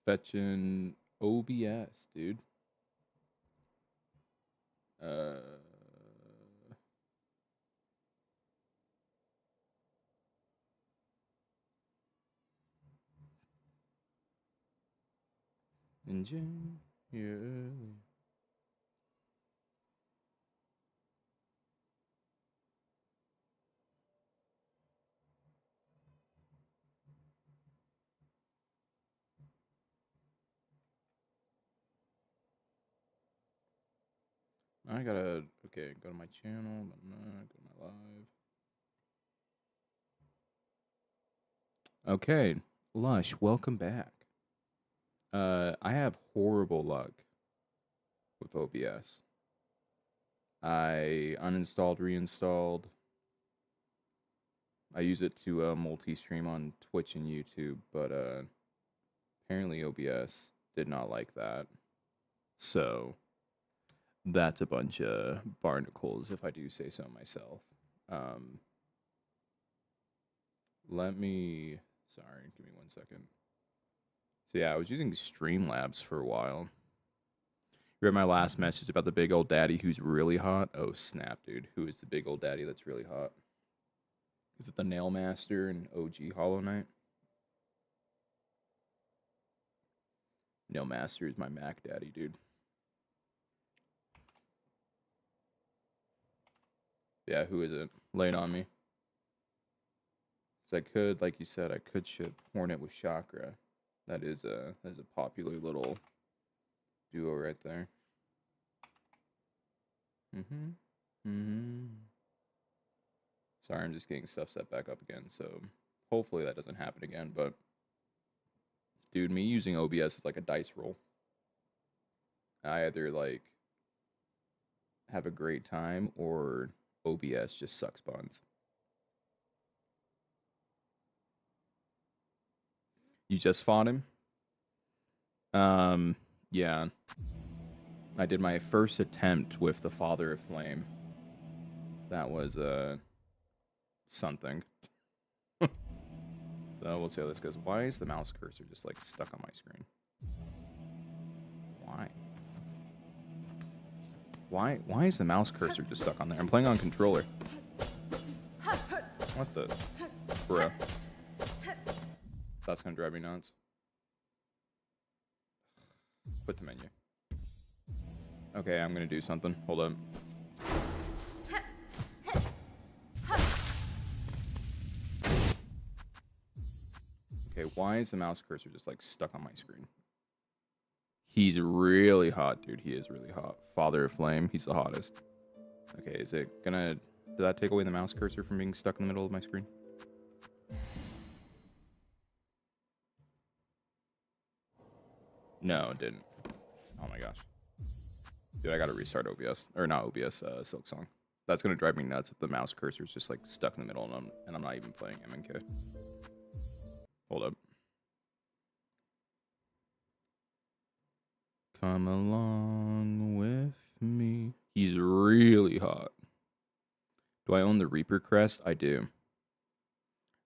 Fetching OBS, dude. Uh, in January. I gotta, okay, go to my channel, go to my live. Okay, Lush, welcome back. I have horrible luck with OBS. I uninstalled, reinstalled. I use it to multi-stream on Twitch and YouTube, but apparently OBS did not like that. So that's a bunch of barnacles, if I do say so myself. Let me... Sorry, give me 1 second. So yeah, I was using Streamlabs for a while. You read my last message about the big old daddy who's really hot? Oh, snap, dude. Who is the big old daddy that's really hot? Is it the Nail Master and OG Hollow Knight? Nail Master is my Mac daddy, dude. Yeah, who is it? Lay it on me. So I could, like you said, I could ship Hornet with Chakra. That is a popular little duo right there. Sorry, I'm just getting stuff set back up again, so hopefully that doesn't happen again, but dude, me using OBS is like a dice roll. I either like have a great time or OBS just sucks buns. You just fought him? Yeah. I did my first attempt with the Father of Flame. That was, something. So we'll see how this goes. Why is the mouse cursor just, like, stuck on my screen? Why is the mouse cursor just stuck on there? I'm playing on controller. What the? Bruh. That's gonna drive me nuts. Quit the menu. Okay, I'm gonna do something. Hold up. Okay, why is the mouse cursor just like stuck on my screen? He's really hot, dude. He is really hot. Father of Flame, he's the hottest. Okay, is it gonna... Did that take away the mouse cursor from being stuck in the middle of my screen? No, it didn't. Oh my gosh. Dude, I gotta restart OBS. Or not OBS, Silksong. That's gonna drive me nuts if the mouse cursor is just like stuck in the middle and I'm not even playing MNK. Hold up. Come along with me. He's really hot. Do I own the Reaper crest? I do.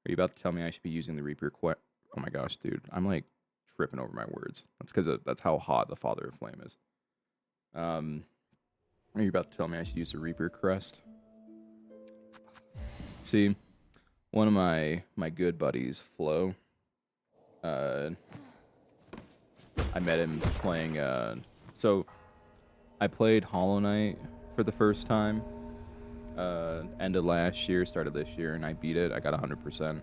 Are you about to tell me I should be using the Reaper quest? Oh my gosh, dude. I'm like tripping over my words. That's because that's how hot the Father of Flame is. Are you about to tell me I should use the Reaper crest? See, one of my good buddies, Flo, I met him playing, so I played Hollow Knight for the first time, end of last year, started this year, and I beat it. I got 100%.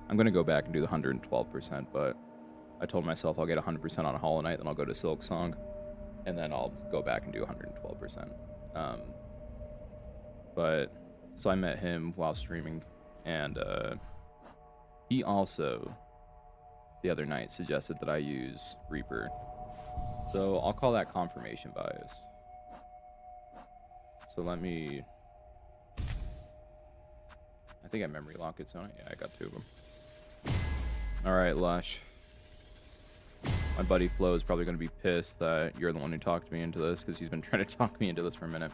I'm going to go back and do the 112%, but I told myself I'll get 100% on Hollow Knight, then I'll go to Silksong, and then I'll go back and do 112%. But, so I met him while streaming, and he also, the other night, suggested that I use Reaper. So I'll call that confirmation bias. So let me... I think I memory lock it, so yeah, I got 2 of them. Alright, Lush. My buddy Flo is probably going to be pissed that you're the one who talked me into this, because he's been trying to talk me into this for a minute.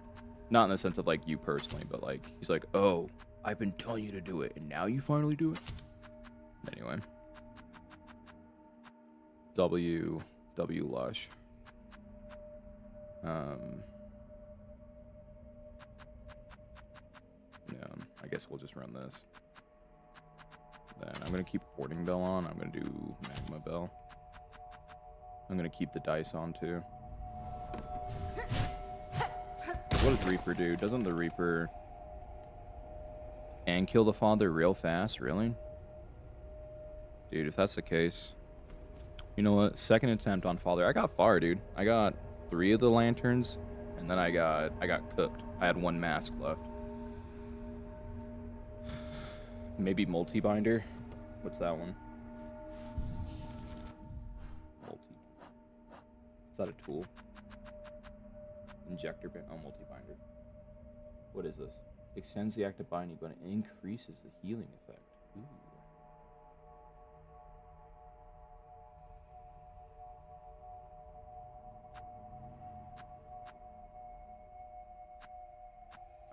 Not in the sense of, like, you personally, but, like, he's like, oh, I've been telling you to do it, and now you finally do it? Anyway. W Lush. Yeah, I guess we'll just run this. Then I'm gonna keep Warding Bell on. I'm gonna do Magma Bell. I'm gonna keep the dice on too. What does Reaper do? Doesn't the Reaper and kill the father real fast? Really? Dude, if that's the case, you know what? Second attempt on father. I got far, dude. I got 3 of the lanterns, and then I got cooked. I had 1 mask left. Maybe multi-binder. What's that one? Is that a tool? Injector band. Oh, multi-binder. What is this? Extends the active binding, but it increases the healing effect. Ooh.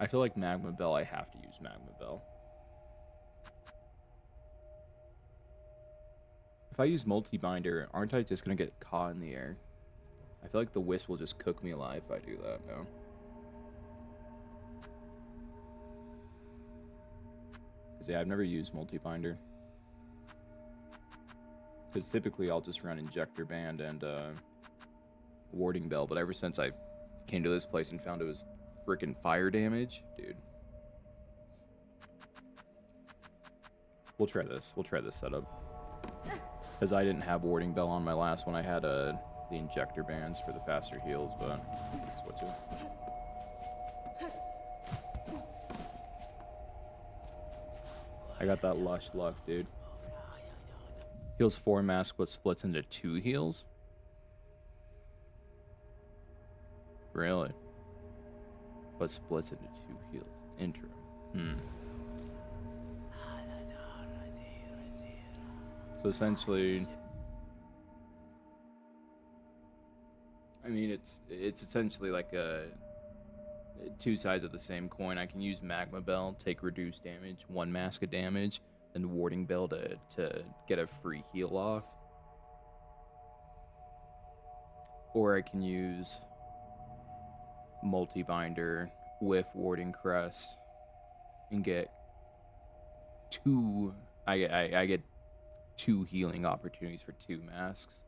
I feel like Magma Bell, I have to use Magma Bell. If I use multi-binder, aren't I just going to get caught in the air? I feel like the Wisp will just cook me alive if I do that, no? Because, yeah, I've never used multi-binder. Because typically I'll just run Injector Band and Warding Bell, but ever since I came to this place and found it was freaking fire damage, dude. We'll try this. We'll try this setup. Because I didn't have Warding Bell on my last one. I had the Injector Bands for the faster heals, but switch it. I got that Lush luck, dude. Heals 4 mask, but splits into 2 heals? Really? But splits into 2 heals. Intro. So essentially, I mean, it's essentially like 2 sides of the same coin. I can use Magma Bell, take reduced damage, 1 mask of damage, and Warding Bell to get a free heal off. Or I can use multi-binder with Warding Crest and get 2. I get 2 healing opportunities for 2 masks.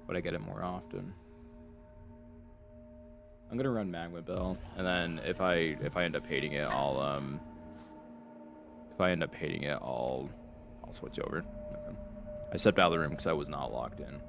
But I get it more often. I'm gonna run Magma Bell, and then if I end up hating it, I'll switch over. Okay. I stepped out of the room because I was not locked in.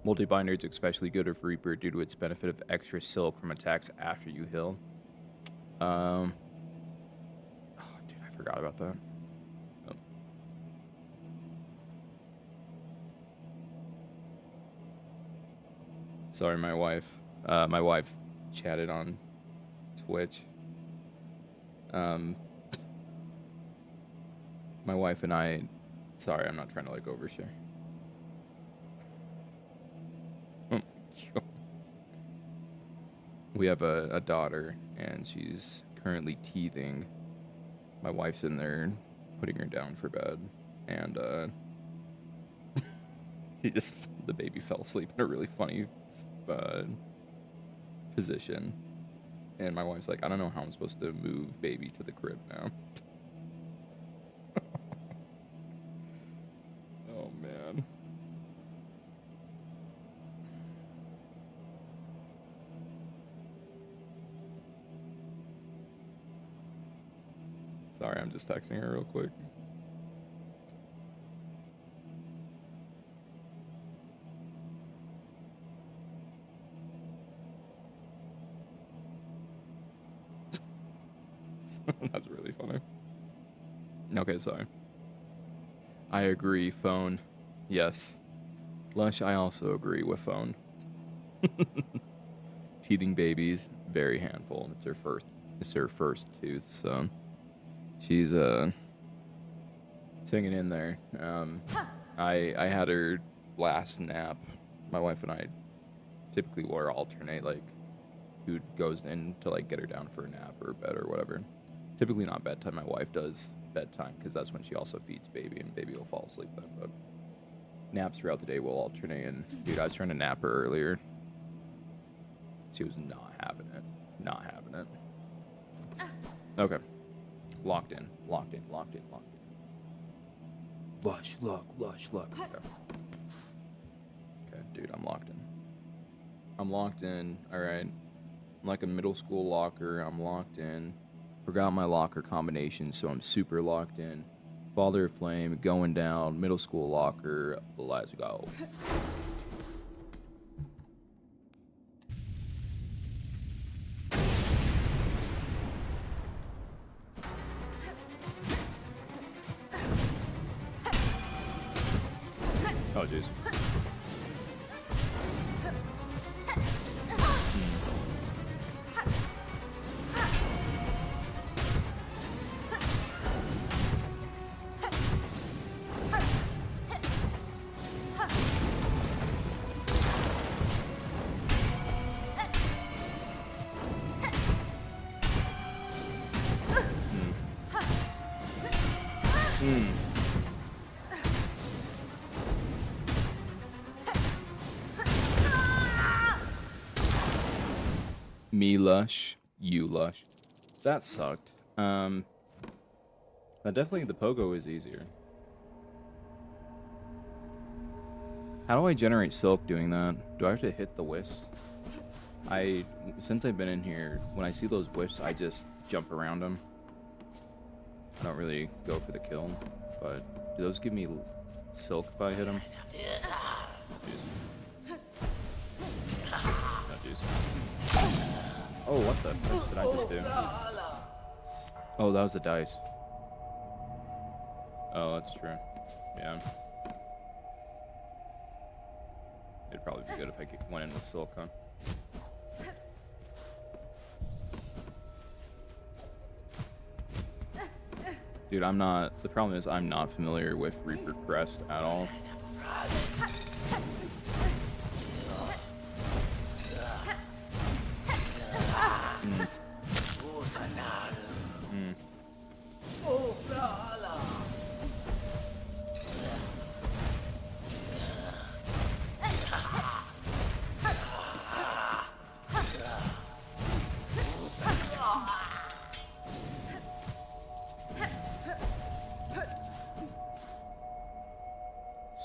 Multi-binder is especially good with Reaper due to its benefit of extra silk from attacks after you heal. Oh, dude, I forgot about that. Oh. Sorry, my wife. My wife chatted on Twitch. My wife and I. Sorry, I'm not trying to like overshare. We have a daughter, and she's currently teething. My wife's in there putting her down for bed, and the baby fell asleep in a really funny position. And my wife's like, I don't know how I'm supposed to move baby to the crib now. Oh, man. Sorry, I'm just texting her real quick. That's really funny. Okay, sorry. I agree, phone. Yes. Lush, I also agree with phone. teething babies, very handful. It's her first tooth, so she's hanging in there. I had her last nap. My wife and I typically will alternate, like, who goes in to like get her down for a nap or bed or whatever. Typically not bedtime. My wife does bedtime because that's when she also feeds baby, and baby will fall asleep then. But naps throughout the day will alternate. And dude, I was trying to nap her earlier. She was not having it. Not having it. Okay. Locked in. Locked in. Locked in. Locked in. Lush, look, lush, look. Okay. Okay, dude, I'm locked in. I'm locked in. Alright. I'm like a middle school locker. I'm locked in. Forgot my locker combination, so I'm super locked in. Father of Flame, going down. Middle school locker. Let's go. Oh, jeez. Me lush, you lush. That sucked. But definitely the pogo is easier. How do I generate silk doing that? Do I have to hit the wisps? Since I've been in here, when I see those wisps, I just jump around them. I don't really go for the kill, but do those give me silk if I hit them? Jeez. Oh, jeez. Oh, what the fuck did I just do? Oh, that was the dice. Oh, that's true. Yeah. It'd probably be good if I went in with silk, huh? Dude, the problem is I'm not familiar with Reaper Crest at all.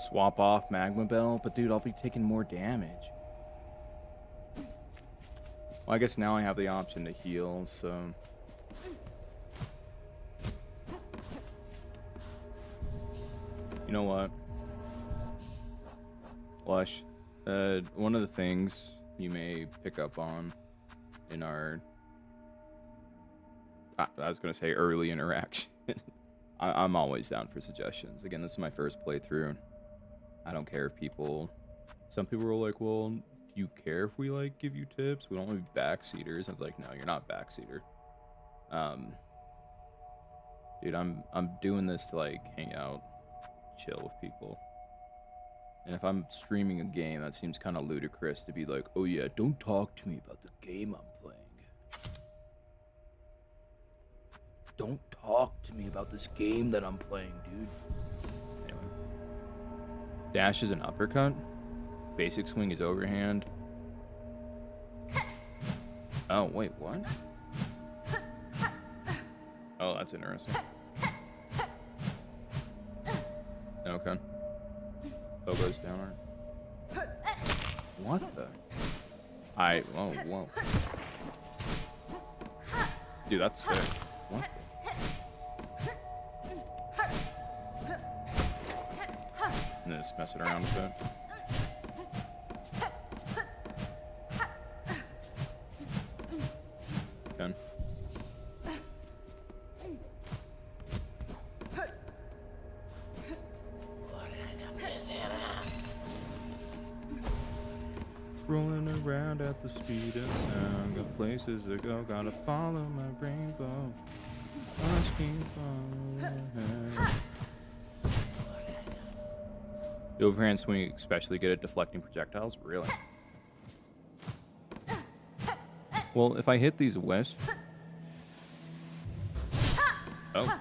Swap off Magma Bell, but dude, I'll be taking more damage. Well, I guess now I have the option to heal, so... You know what? Lush, one of the things you may pick up on in our... I was going to say early interaction. I'm always down for suggestions. Again, this is my first playthrough. I don't care if some people were like, well, do you care if we like give you tips? We don't want to be backseaters. I was like, no, you're not backseater. Dude, I'm doing this to like hang out, chill with people. And if I'm streaming a game, that seems kind of ludicrous to be like, oh yeah, don't talk to me about the game I'm playing. Don't talk to me about this game that I'm playing, dude. Anyway. Dash is an uppercut. Basic swing is overhand. Oh, wait, what? Oh, that's interesting. Okay. Pogo's down. What the? Whoa, whoa. Dude, that's sick. What? And then just mess it around with it. Okay. Rolling around at the speed of sound. Got places to go, gotta follow my rainbow. Must keep following. The overhand swing, especially good at deflecting projectiles? Really? Well, if I hit these wisps... Oh.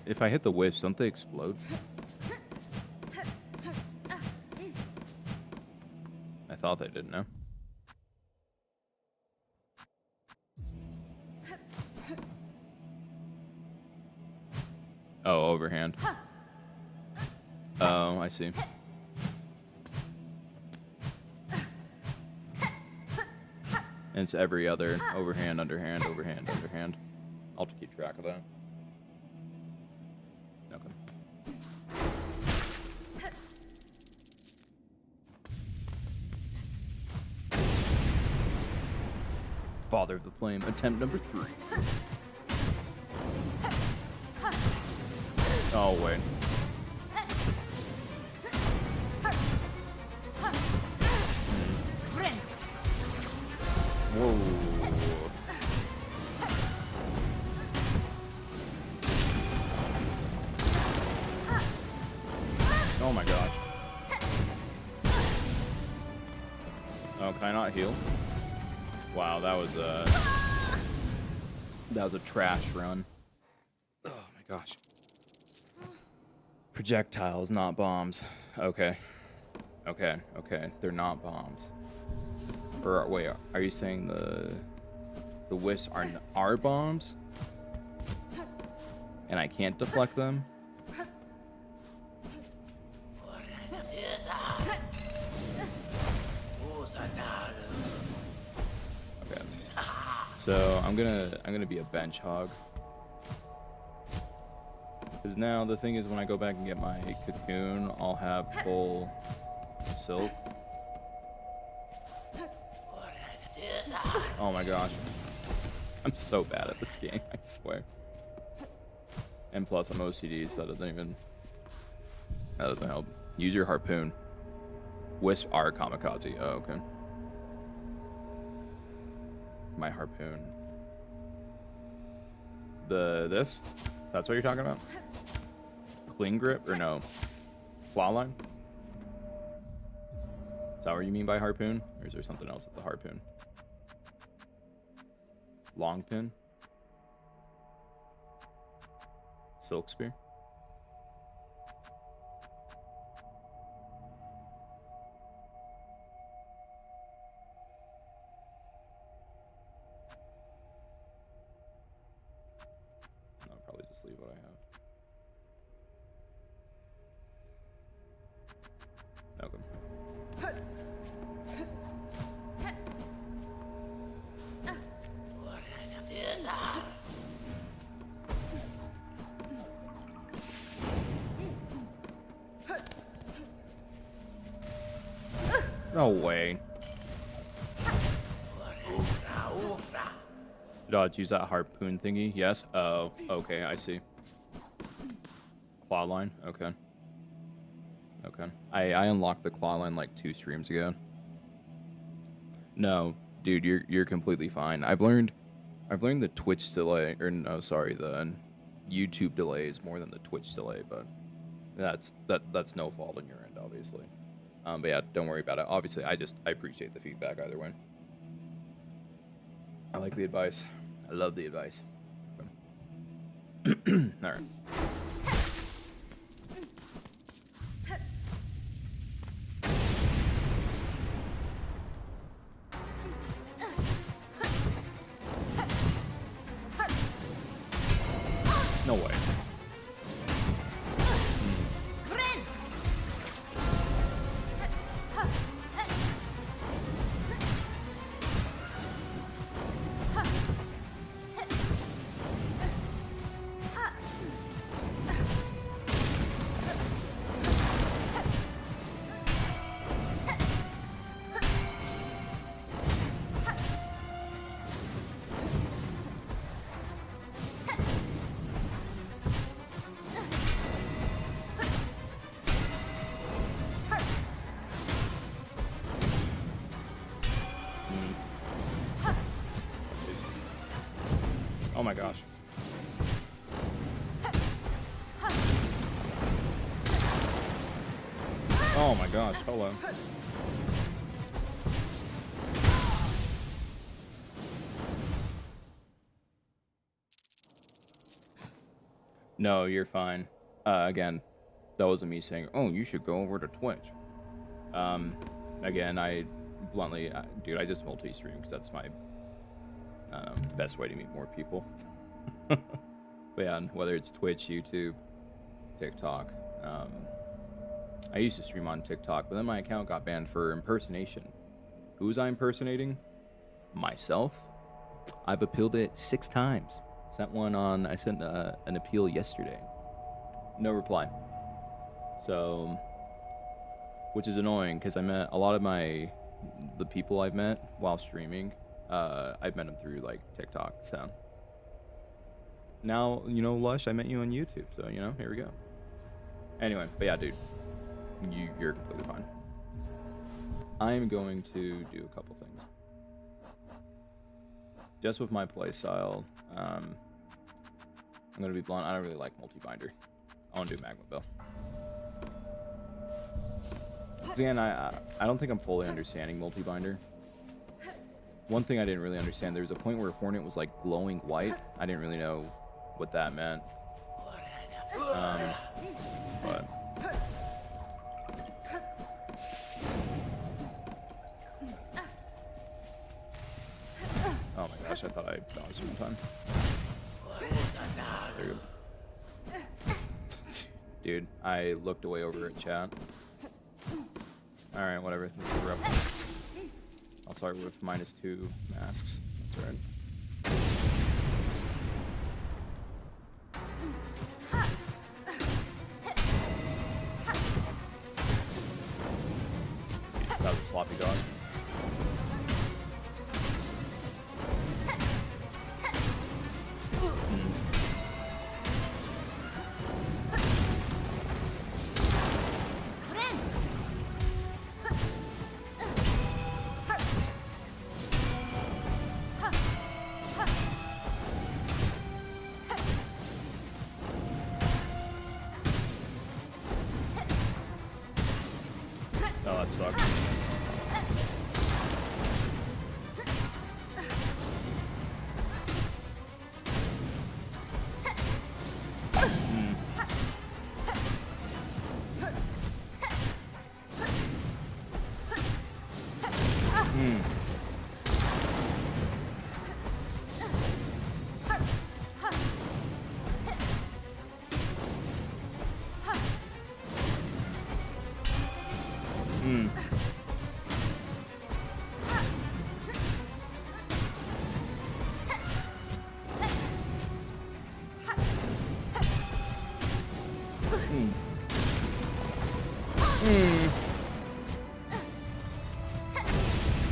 If I hit the wisps, don't they explode? I thought they didn't know. Oh, overhand. Oh, I see. And it's every other overhand, underhand, overhand, underhand. I'll have to keep track of that. Okay. Father of the Flame, attempt number 3. Oh, wait. Whoa. Oh my gosh. Oh, can I not heal? Wow, that was a trash run. Oh my gosh. Projectiles, not bombs. Okay. Okay, okay. They're not bombs. Or wait, are you saying the wisps are bombs? And I can't deflect them? Okay. So I'm gonna be a bench hog. Because now the thing is, when I go back and get my cocoon, I'll have full silk. Oh my gosh. I'm so bad at this game, I swear. And plus I'm OCD, so that doesn't help. Use your harpoon. Wisp are kamikaze. Oh, okay. My harpoon. This? That's what you're talking about? Cling grip or no? Claw line? Is that what you mean by harpoon? Or is there something else with the harpoon? Long pin? Silk spear? I'll probably just leave what I have. Okay. No way. Did use that harpoon thingy? Yes? Oh, okay, I see. Claw line? Okay. Okay. I unlocked the claw line like 2 streams ago. No, dude, you're completely fine. I've learned the Twitch delay, or no, sorry, the YouTube delay is more than the Twitch delay, but that's no fault on your end, obviously. But yeah, don't worry about it. Obviously, I appreciate the feedback either way. I like the advice. I love the advice. All right. No way. Oh my gosh. Oh my gosh, hello. No, you're fine. Again, that wasn't me saying, oh, you should go over to Twitch. Again, I bluntly, dude, I just multi-stream because that's my best way to meet more people. But yeah, whether it's Twitch, YouTube, TikTok. I used to stream on TikTok, but then my account got banned for impersonation. Who was I impersonating? Myself. I've appealed it 6 times. I sent an appeal yesterday. No reply. So, which is annoying because I met a lot of the people I've met while streaming. I've met them through like TikTok. So now, you know, Lush, I met you on YouTube. So, you know, here we go. Anyway, but yeah, dude, you're completely fine. I'm going to do a couple things. Just with my playstyle, I'm going to be blunt. I don't really like multi-binder. I want to do Magma Bill. Again, I don't think I'm fully understanding multi-binder. One thing I didn't really understand, there was a point where Hornet was like glowing white. I didn't really know what that meant. But oh my gosh, I thought I dodged one time. There you go. Dude, I looked away over at chat. Alright, whatever. This is rough. I'll start with -2 masks. That's alright. You just have a sloppy dog. Oh, that sucks.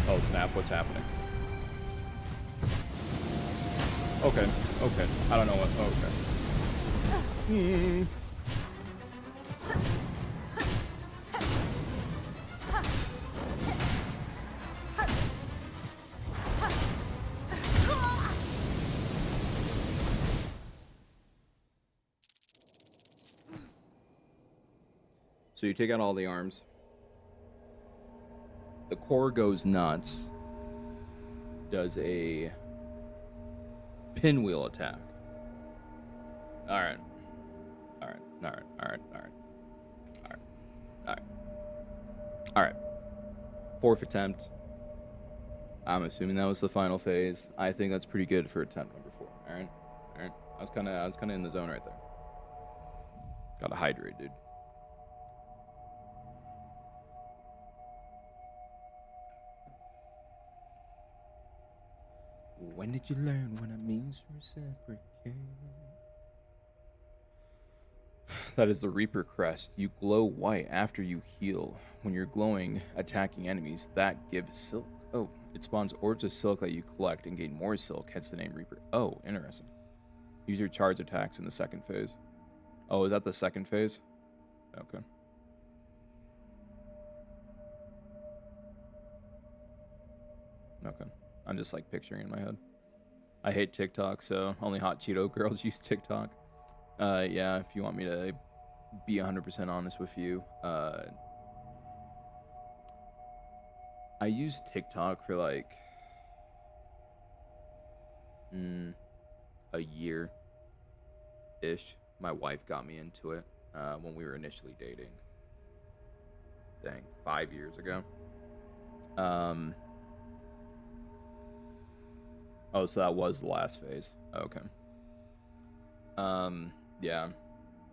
Oh snap, what's happening? Okay, okay. I don't know what, okay. So you take out all the arms. The core goes nuts. Does a pinwheel attack. Alright. Alright. Alright. Alright. Alright. Alright. Alright. Alright. 4th attempt. I'm assuming that was the final phase. I think that's pretty good for attempt number 4. Alright. Alright. I was kinda in the zone right there. Gotta hydrate, dude. When did you learn what it means to reciprocate? That is the Reaper crest. You glow white after you heal. When you're glowing, attacking enemies, that gives silk. Oh, it spawns orbs of silk that you collect and gain more silk, hence the name Reaper. Oh, interesting. Use your charge attacks in the 2nd phase. Oh, is that the 2nd phase? Okay. Okay. I'm just like picturing in my head. I hate TikTok, so only hot Cheeto girls use TikTok. Yeah, if you want me to be 100% honest with you, I used TikTok for like a year ish. My wife got me into it when we were initially dating. Dang, 5 years ago. Oh, so that was the last phase. Okay. Yeah,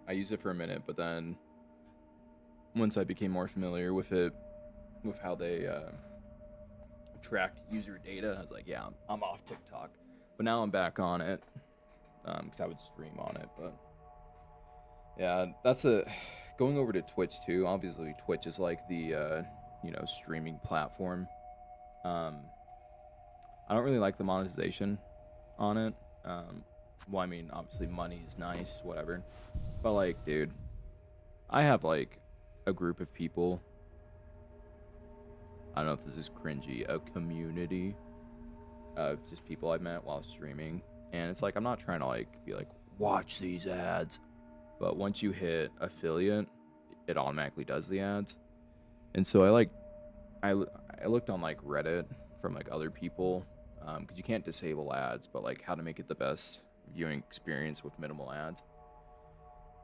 I used it for a minute, but then once I became more familiar with it, with how they tracked user data, I was like, yeah, I'm off TikTok. But now I'm back on it because I would stream on it. But yeah, that's going over to Twitch too. Obviously, Twitch is like the streaming platform. I don't really like the monetization on it. Well, I mean, obviously money is nice, whatever. But like, dude, I have like a group of people. I don't know if this is cringy. A community of just people I've met while streaming, and it's like I'm not trying to like be like watch these ads, but once you hit affiliate, it automatically does the ads. And so I looked on like Reddit from like other people because you can't disable ads, but like how to make it the best viewing experience with minimal ads.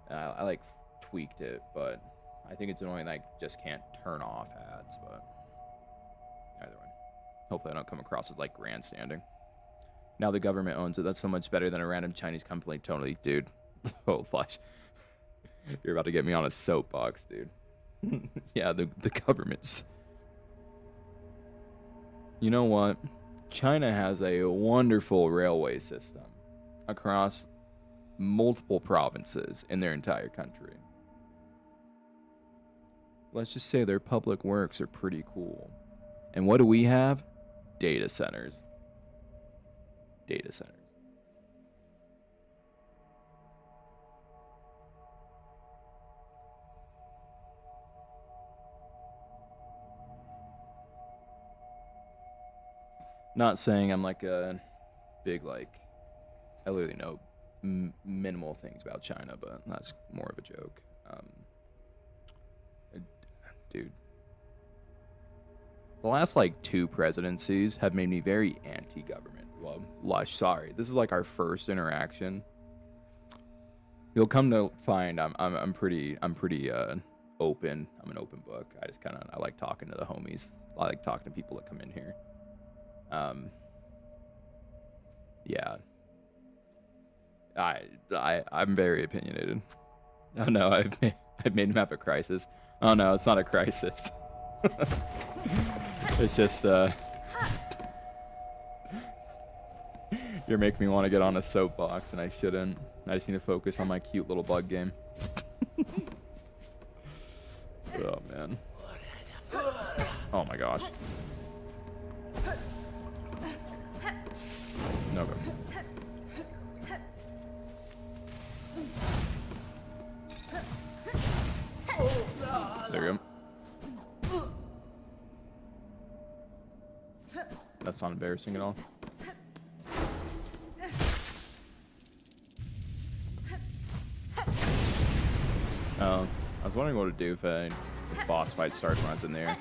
I like tweaked it, but I think it's annoying that I just can't turn off ads. But either way, hopefully I don't come across as like grandstanding. Now the government owns it. That's so much better than a random Chinese company. Totally, dude. Oh, flash. You're about to get me on a soapbox, dude. Yeah, the government's. You know what? China has a wonderful railway system across multiple provinces in their entire country. Let's just say their public works are pretty cool. And what do we have? Data centers. Data centers. Not saying I'm like a big, like, I literally know minimal things about China, but that's more of a joke. Dude. The last, like, 2 presidencies have made me very anti-government. Well, Lush, sorry. This is, like, our first interaction. You'll come to find I'm pretty open. I'm an open book. I like talking to the homies. I like talking to people that come in here. Yeah. I'm very opinionated. Oh no, I've made him have a crisis. Oh no, it's not a crisis. It's just you're making me want to get on a soapbox and I shouldn't. I just need to focus on my cute little bug game. Oh man. Oh my gosh. No go. There you go. That's not embarrassing at all. I was wondering what to do if a boss fight starts when it's in there.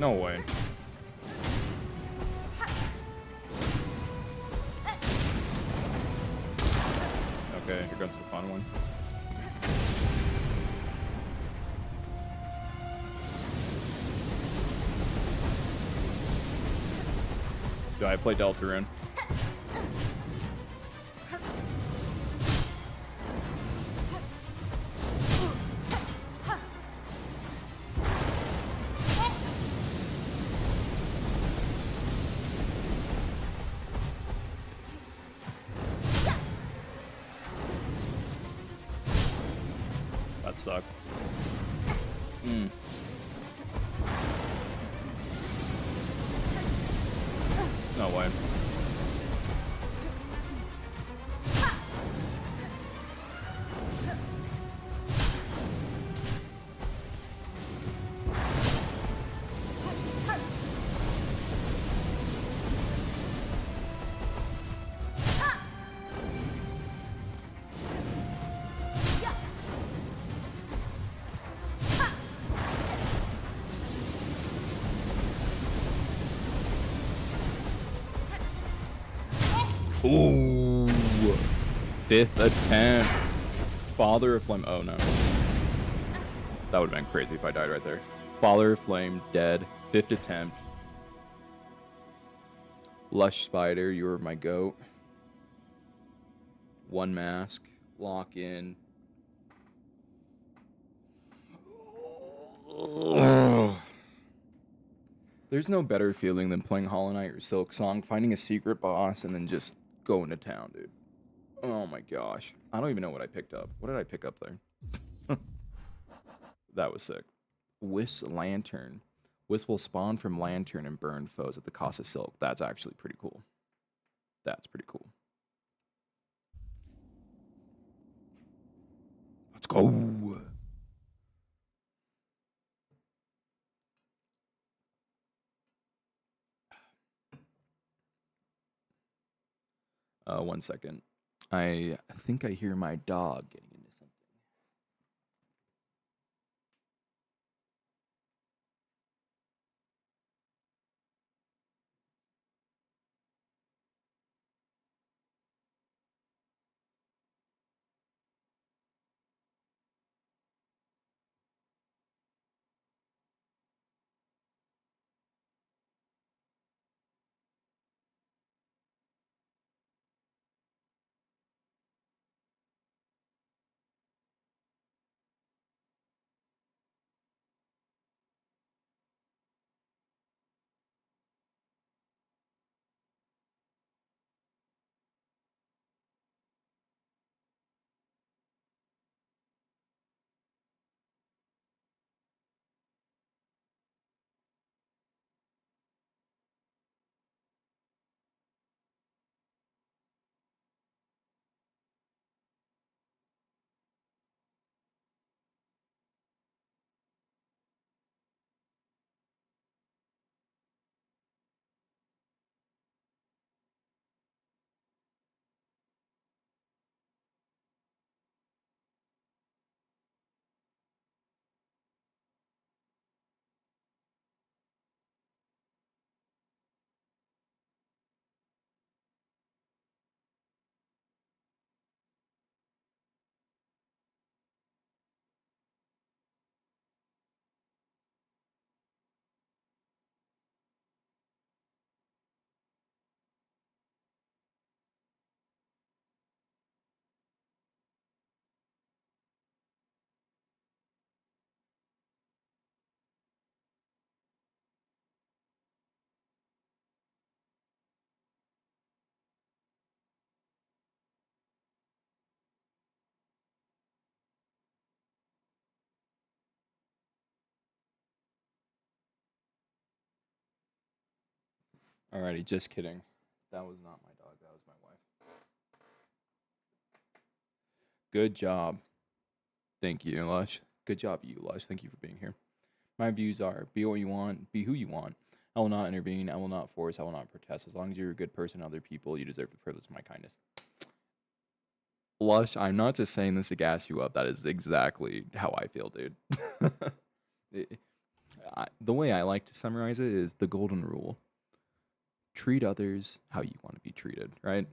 No way. Okay, here comes the fun one. Do I play Deltarune? That sucked. No way. Ooh. 5th attempt. Father of Flame. Oh no. That would have been crazy if I died right there. Father of Flame, dead. 5th attempt. Lush Spider, you were my goat. 1 mask. Lock in. There's no better feeling than playing Hollow Knight or Silksong, finding a secret boss, and then just going to town, dude. Oh my gosh. I don't even know what I picked up. What did I pick up there? That was sick. Wisp Lantern. Wisp will spawn from Lantern and burn foes at the cost of Silk. That's actually pretty cool. That's pretty cool. Let's go. One second. I think I hear my dog getting into something. Alrighty, just kidding. That was not my dog. That was my wife. Good job. Thank you, Lush. Good job, you, Lush. Thank you for being here. My views are, be what you want, be who you want. I will not intervene, I will not force, I will not protest. As long as you're a good person to other people, you deserve the privilege of my kindness. Lush, I'm not just saying this to gas you up. That is exactly how I feel, dude. The way I like to summarize it is the golden rule: treat others how you want to be treated. Right?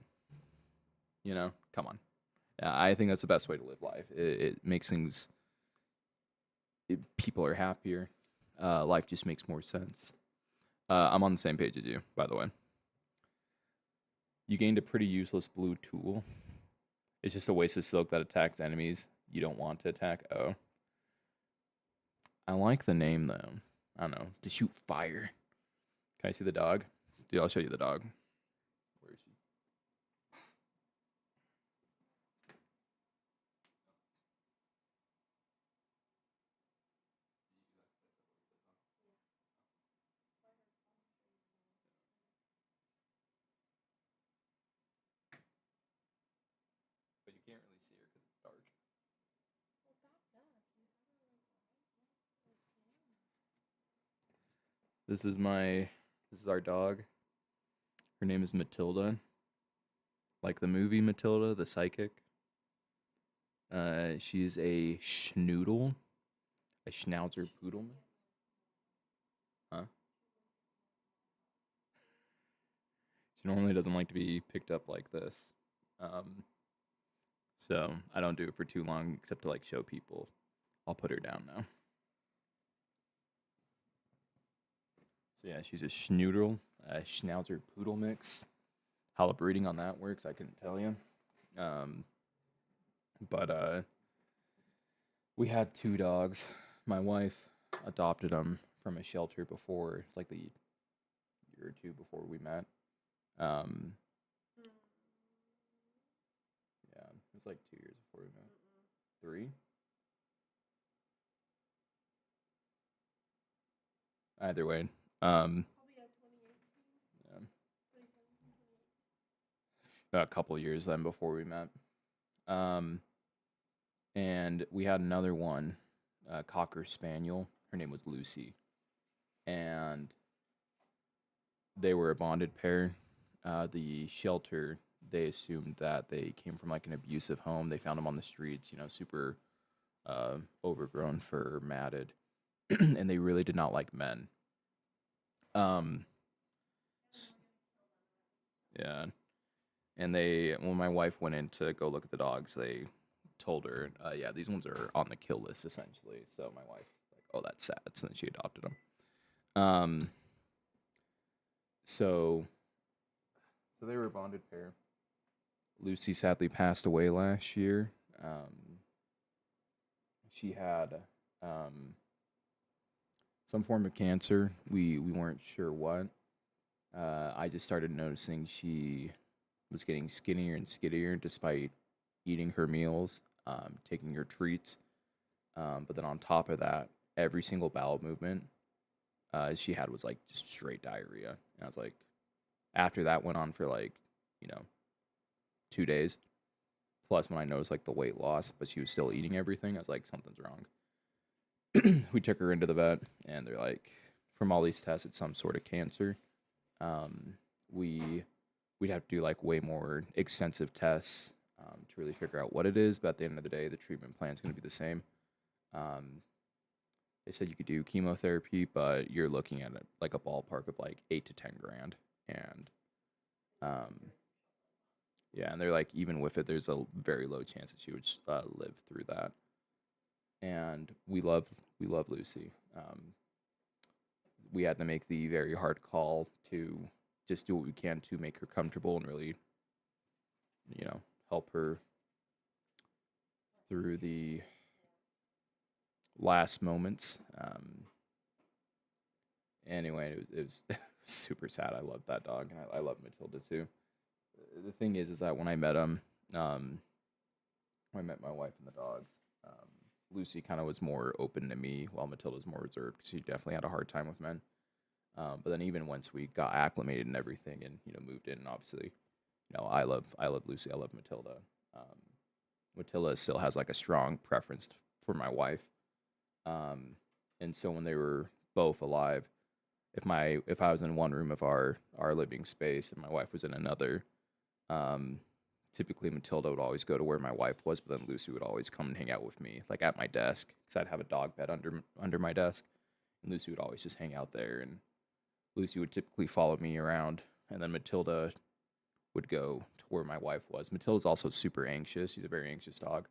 You know, come on. I think that's the best way to live life. It makes things. People are happier. Life just makes more sense. I'm on the same page as you, by the way. You gained a pretty useless blue tool. It's just a waste of silk that attacks enemies you don't want to attack. Oh, I like the name though. I don't know. To shoot fire. Can I see the dog? Dude, I'll show you the dog. Where is she? But you can't really see her because it's dark. This is my. This is our dog. Her name is Matilda. Like the movie Matilda, the psychic. She's a schnoodle, a schnauzer poodle. Huh? She normally doesn't like to be picked up like this. Um, so I don't do it for too long except to like show people. I'll put her down now. So yeah, she's a schnoodle, a schnauzer poodle mix. How the breeding on that works, I couldn't tell you. Um, but we had two dogs. My wife adopted them from a shelter before. It's like the year or two before we met. Um, yeah, it was like 2 years before we met. 3. Either way, yeah, a couple years then before we met. Um, and we had another one, Cocker Spaniel. Her name was Lucy, and they were a bonded pair. The shelter, they assumed that they came from like an abusive home. They found them on the streets, you know, super overgrown, fur, matted, and they really did not like men. Um, yeah, and they when my wife went in to go look at the dogs, they told her, yeah, these ones are on the kill list essentially. So my wife like, oh, that's sad. So then she adopted them. Um, so so they were a bonded pair. Lucy sadly passed away last year. She had um, some form of cancer. We weren't sure what. I just started noticing she was getting skinnier and skinnier despite eating her meals, taking her treats. But then on top of that, every single bowel movement she had was like just straight diarrhea. And I was like, after that went on for like, you know, 2 days. Plus, when I noticed like the weight loss, but she was still eating everything, I was like, something's wrong. We took her into the vet, and they're like, from all these tests, it's some sort of cancer. Um, we we'd have to do like way more extensive tests to really figure out what it is. But at the end of the day, the treatment plan is going to be the same. Um, they said you could do chemotherapy, but you're looking at it like a ballpark of like 8 to 10 grand, and um, yeah, and they're like even with it, there's a very low chance that she would live through that. And we love Lucy. We had to make the very hard call to just do what we can to make her comfortable and really, you know, help her through the last moments. Anyway, it was super sad. I love that dog, and I love Matilda too. The thing is that um, when I met my wife and the dogs, Lucy kind of was more open to me, while Matilda's more reserved because she definitely had a hard time with men. But then even once we got acclimated and everything, and moved in, obviously, I love Lucy. I love Matilda. Um, Matilda still has like a strong preference for my wife. Um, and so when they were both alive, if I was in one room of our living space and my wife was in another, um, typically Matilda would always go to where my wife was, but then Lucy would always come and hang out with me, like at my desk, because I'd have a dog bed under my desk, And Lucy would always just hang out there, and Lucy would typically follow me around, and then Matilda would go to where my wife was. Matilda's also super anxious. She's a very anxious dog.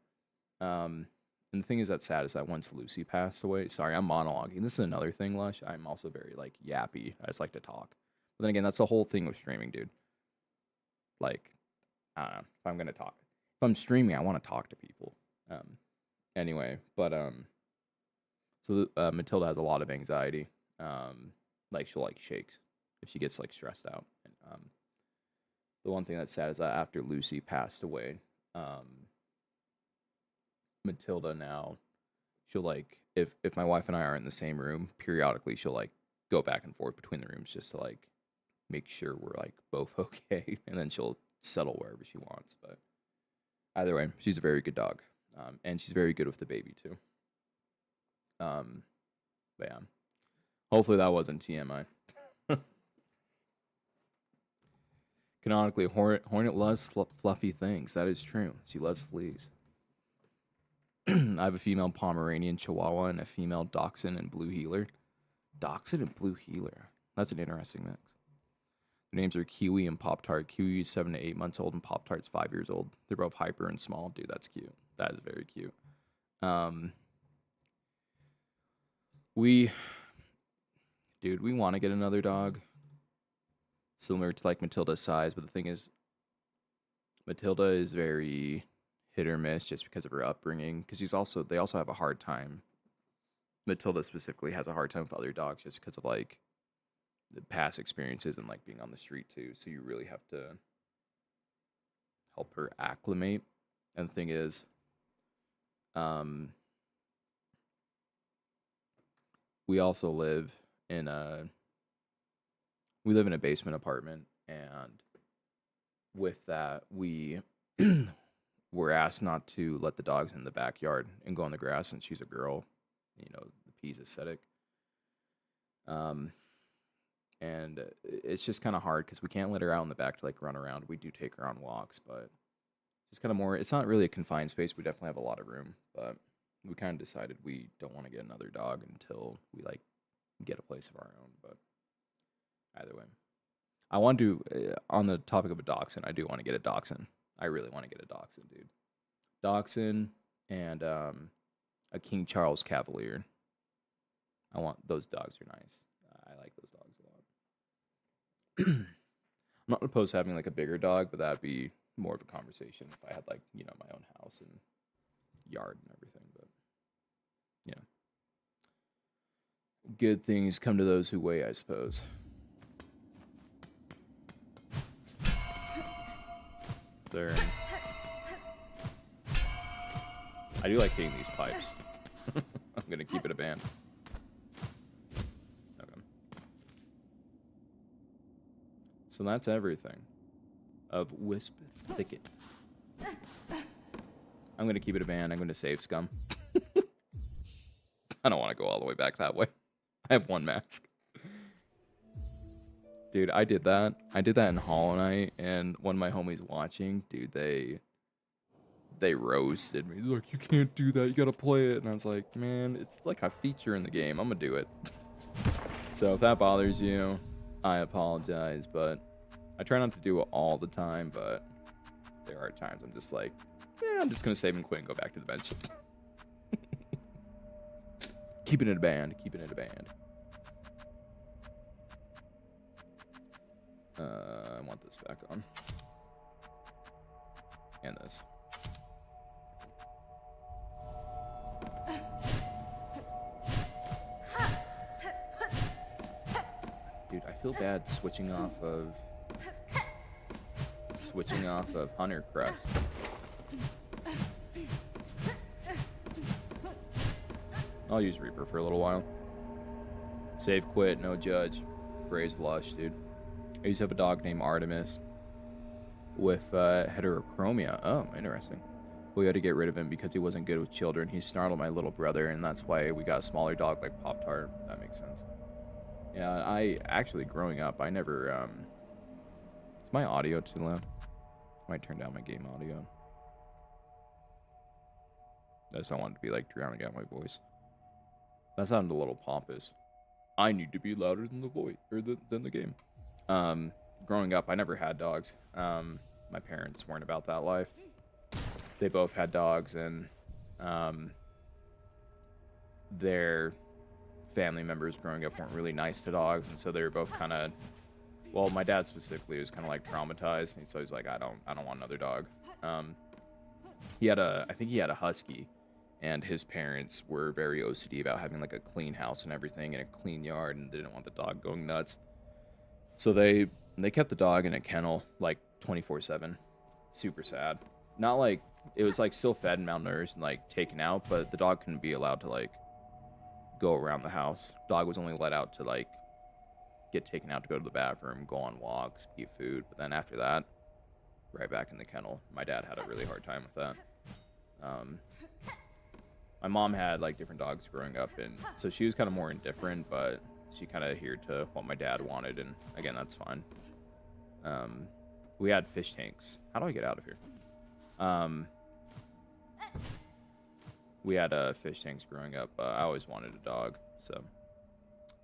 And the thing is that's sad is that once Lucy passed away, sorry, I'm monologuing. This is another thing, Lush. I'm also very like yappy. I just like to talk. But then again, that's the whole thing with streaming, dude. Like, I don't know. If I'm gonna talk, if I'm streaming, I want to talk to people. Anyway, but so Matilda has a lot of anxiety. Like she'll like shakes if she gets like stressed out. And the one thing that's sad is that after Lucy passed away, Matilda now, she'll like if my wife and I are in the same room, periodically she'll like go back and forth between the rooms just to like make sure we're like both okay, and then she'll settle wherever she wants. But either way, she's a very good dog, and she's very good with the baby too. But yeah, hopefully that wasn't TMI. Canonically, Hornet loves fluffy things. That is true. She loves fleas. I have a female Pomeranian Chihuahua and a female Dachshund and Blue Heeler. Dachshund and Blue Heeler. That's an interesting mix. Their names are Kiwi and Pop Tart. Kiwi is 7 to 8 months old, and Pop Tart's 5 years old. They're both hyper and small. Dude, that's cute. That is very cute. We want to get another dog, similar to like Matilda's size. But the thing is, Matilda is very hit or miss just because of her upbringing. Because they also have a hard time. Matilda specifically has a hard time with other dogs just because of like the past experiences and like being on the street too. So you really have to help her acclimate. And the thing is, we also live in a basement apartment, and with that we were asked not to let the dogs in the backyard and go on the grass, and she's a girl, you know, the P's aesthetic. And it's just kind of hard because we can't let her out in the back to like run around. We do take her on walks, but it's kind of more, it's not really a confined space. We definitely have a lot of room, but we kind of decided we don't want to get another dog until we like get a place of our own. But either way, I want to, on the topic of a dachshund, I do want to get a dachshund. I really want to get a dachshund, dude. Dachshund and a King Charles Cavalier. Those dogs are nice. I like those dogs a lot. I'm not opposed to having like a bigger dog, but that'd be more of a conversation if I had like, you know, my own house and yard and everything. But yeah, good things come to those who wait, I suppose. There. I do like hitting these pipes. I'm gonna keep it a band. Okay. So that's everything of Wisp Thicket. I'm gonna keep it a band. I'm gonna save scum. I don't want to go all the way back that way. I have one mask. Dude, I did that. I did that in Hollow Knight, and one of my homies watching, dude, they roasted me. They're like, you can't do that. You gotta play it. And I was like, man, it's like a feature in the game. I'm gonna do it. So if that bothers you, I apologize, but I try not to do it all the time, but there are times I'm just like, yeah, I'm just gonna save and quit and go back to the bench. Keeping it a band. Keeping it a band. I want this back on. And this. Dude, I feel bad switching off of Hunter Crest. I'll use Reaper for a little while. Save, quit, no judge. Praise Lush, dude. I used to have a dog named Artemis with heterochromia. Oh, interesting. We had to get rid of him because he wasn't good with children. He snarled my little brother, and that's why we got a smaller dog like Pop Tart. That makes sense. Yeah, I actually, growing up, I never, is my audio too loud? I might turn down my game audio. I just don't want it to be like drowning out my voice. That sounded a little pompous. I need to be louder than the voice or than the game. Um, Growing up, I never had dogs. My parents weren't about that life. They both had dogs, and um, their family members growing up weren't really nice to dogs, and so they were both kind of. Well, my dad specifically was kind of like traumatized, and so he's like, I don't want another dog. Um, I think he had a husky, and his parents were very OCD about having like a clean house and everything, and a clean yard, and they didn't want the dog going nuts. So they kept the dog in a kennel like 24/7. Super sad. Not like it was like still fed and malnourished and like taken out, but the dog couldn't be allowed to like go around the house. Dog was only let out to like get taken out to go to the bathroom, go on walks, eat food, but then after that, right back in the kennel. My dad had a really hard time with that. Um, my mom had like different dogs growing up, and so she was kind of more indifferent, but she kind of adhered to what my dad wanted, and again, that's fine. Um, we had fish tanks. How do I get out of here? Um, we had fish tanks growing up. I always wanted a dog, so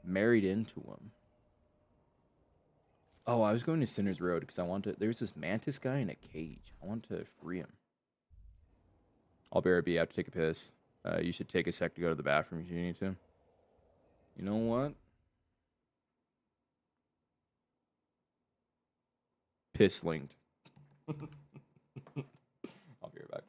married into them. Oh, I was going to Sinner's Road because I wanted. There's this mantis guy in a cage. I want to free him. I'll be right back. I have to take a piss. You should take a sec to go to the bathroom if you need to. You know what? Piss linked. I'll be right back.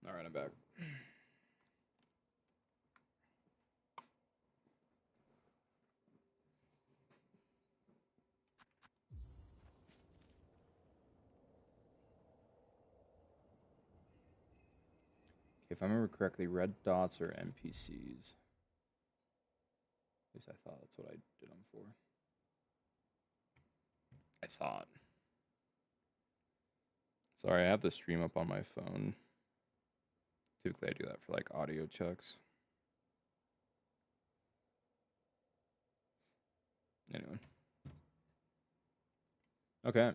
All right, I'm back. If I remember correctly, red dots are NPCs. least I thought that's what I did them for. I thought. Sorry, I have the stream up on my phone. Typically I do that for like audio checks. Anyway. Okay.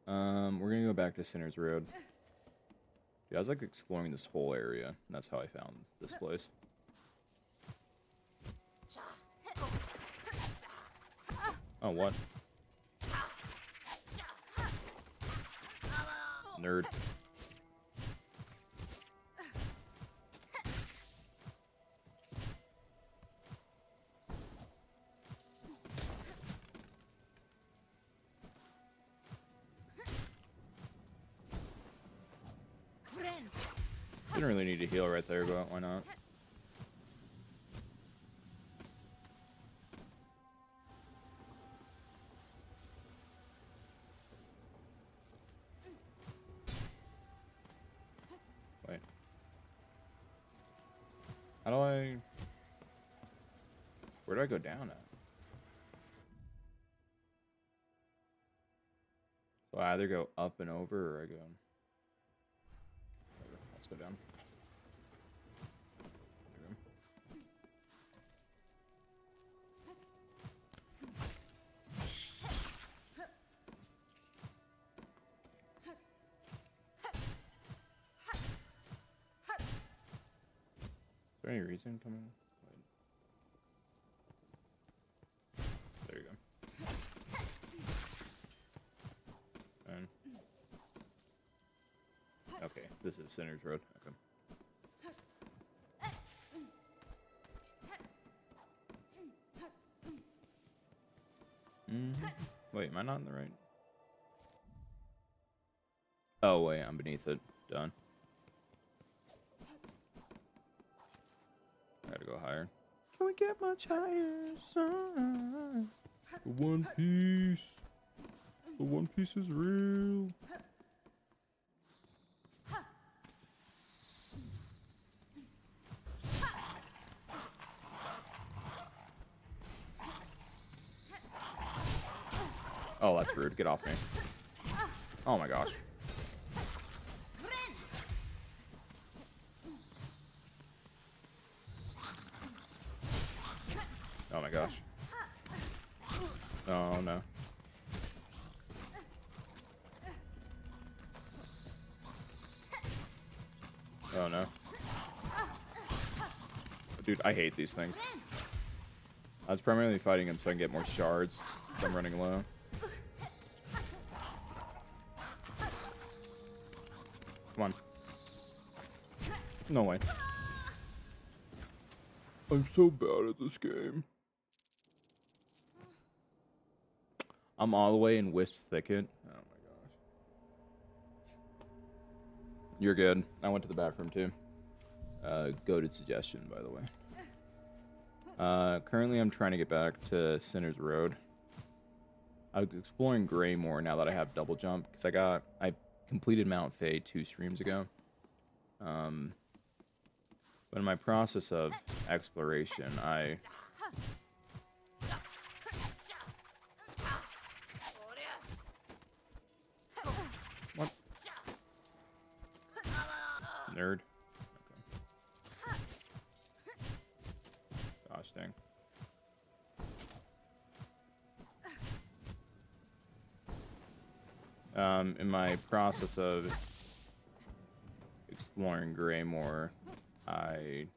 We're gonna go back to Sinner's Road. Dude, I was like exploring this whole area, and that's how I found this place. Oh, what? Nerd. Didn't really need to heal right there, but why not? Wait. How do I... Where do I go down at? So I either go up and over, or I go... Whatever. Let's go down. There we go. Is there any reason coming? Wait. There you go. And okay, this is Sinner's Road. Okay. Wait, am I not in the right? Oh wait, I'm beneath it. Done. I gotta go higher. Can we get much higher, son? The One Piece. The One Piece is real. Oh, that's rude. Get off me. Oh my gosh. Oh my gosh. Oh no. Oh no. Dude, I hate these things. I was primarily fighting him so I can get more shards. I'm running low. Come on. No way. I'm so bad at this game. I'm all the way in Wisp's Thicket. Oh my gosh. You're good. I went to the bathroom too. Goated suggestion, by the way. Currently I'm trying to get back to Sinner's Road. I was exploring Gray more now that I have double jump, because I completed Mount Faye 2 streams ago. But in my process of exploration, What? Nerd. Okay. Gosh dang. In my process of exploring Greymore, I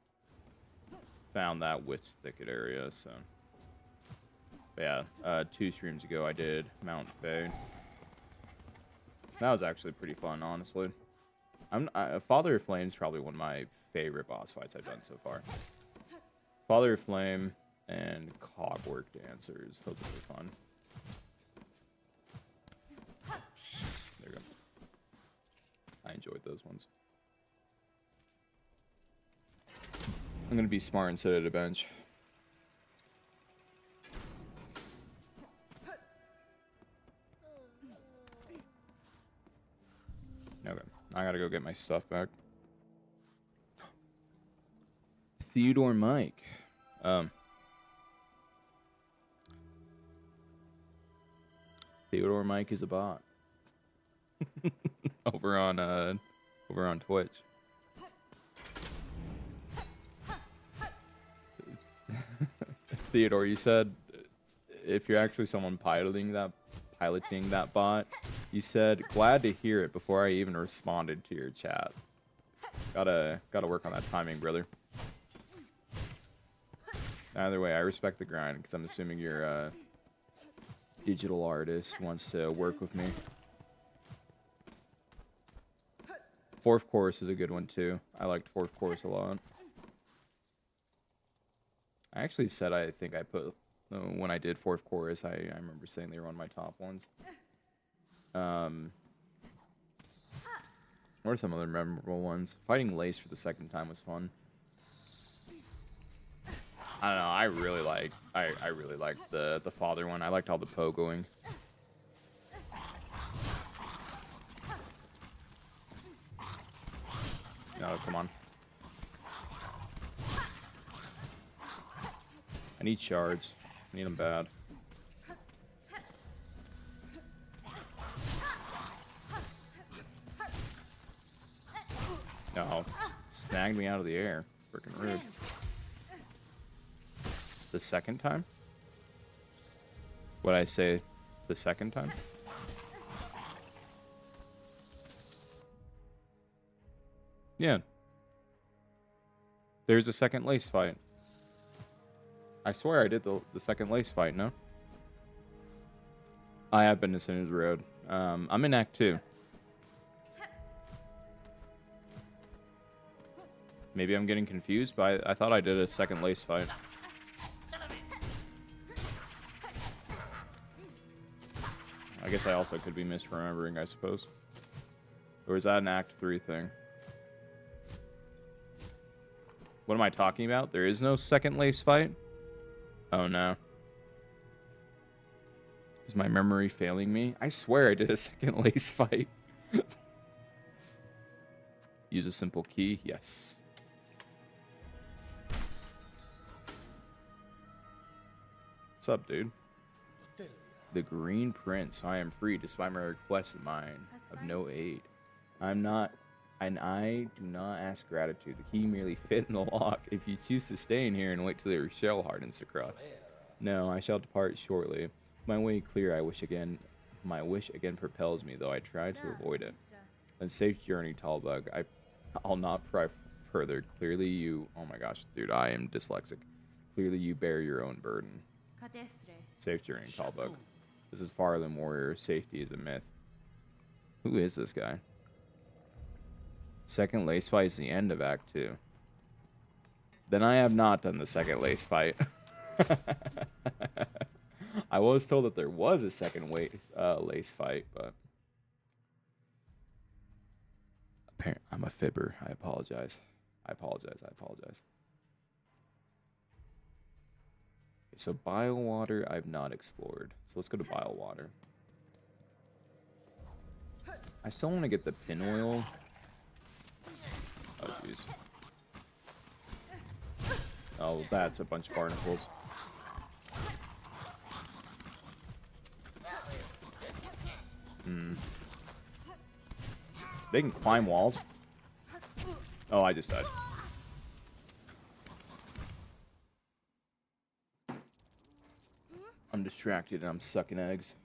found that Wisp Thicket area, so... But yeah, 2 streams ago I did Mount Faye. That was actually pretty fun, honestly. Father of Flame is probably one of my favorite boss fights I've done so far. Father of Flame and Clockwork Dancers, those are really fun. There you go. I enjoyed those ones. I'm gonna be smart and sit at a bench. Okay, I gotta go get my stuff back. Theodore Mike. Theodore Mike is a bot. over on Twitch. Theodore, you said if you're actually someone piloting that bot, you said glad to hear it before I even responded to your chat. Gotta work on that timing, brother. Either way, I respect the grind because I'm assuming you're a digital artist who wants to work with me. Fourth Chorus is a good one too. I liked Fourth Chorus a lot. I actually said I think I put when I did Fourth Chorus. I remember saying they were one of my top ones. What are some other memorable ones? Fighting Lace for the second time was fun. I don't know. I really liked the father one. I liked all the pogoing. No, come on. I need shards. I need them bad. No, snagged me out of the air. Freaking rude. The second time? What'd I say? The second time? Yeah. There's a second Lace fight. I swear I did the second Lace fight, no? I have been to Sinner's Road. I'm in Act 2. Maybe I'm getting confused, but I thought I did a second Lace fight. I guess I also could be misremembering, I suppose. Or is that an Act 3 thing? What am I talking about? There is no second Lace fight? Oh no. Is my memory failing me? I swear I did a second Lace fight. Use a simple key? Yes. What's up, dude? The Green Prince. I am free despite my request of mine of no aid. I'm not, and I do not ask gratitude. The key merely fit in the lock. If you choose to stay in here and wait till your shell hardens across. No, I shall depart shortly. My way clear, my wish again propels me, though I try to avoid it. A safe journey, Tallbug. I'll not pry further. Clearly you, oh my gosh, dude, I am dyslexic. Clearly you bear your own burden. Safe journey, Tallbug. This is far than warrior. Safety is a myth. Who is this guy? Second Lace fight is the end of Act 2. Then I have not done the second Lace fight. I was told that there was a second Lace fight, but apparently I'm a fibber. I apologize. I apologize. So Biowater I've not explored. So let's go to Biowater. I still want to get the pin oil. Oh jeez. Oh, that's a bunch of barnacles. They can climb walls. Oh, I just died. I'm distracted and I'm sucking eggs.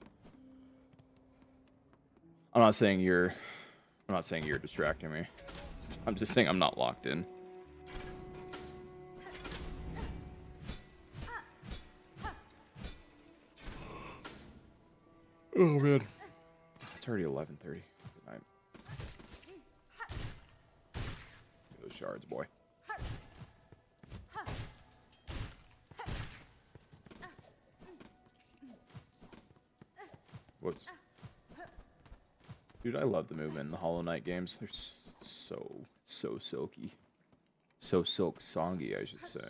I'm not saying you're distracting me. I'm just saying I'm not locked in. Oh man. It's already 11:30. Good night. Those shards, boy. Whoops. Dude, I love the movement in the Hollow Knight games. They're so silky. So silk-songy, I should say.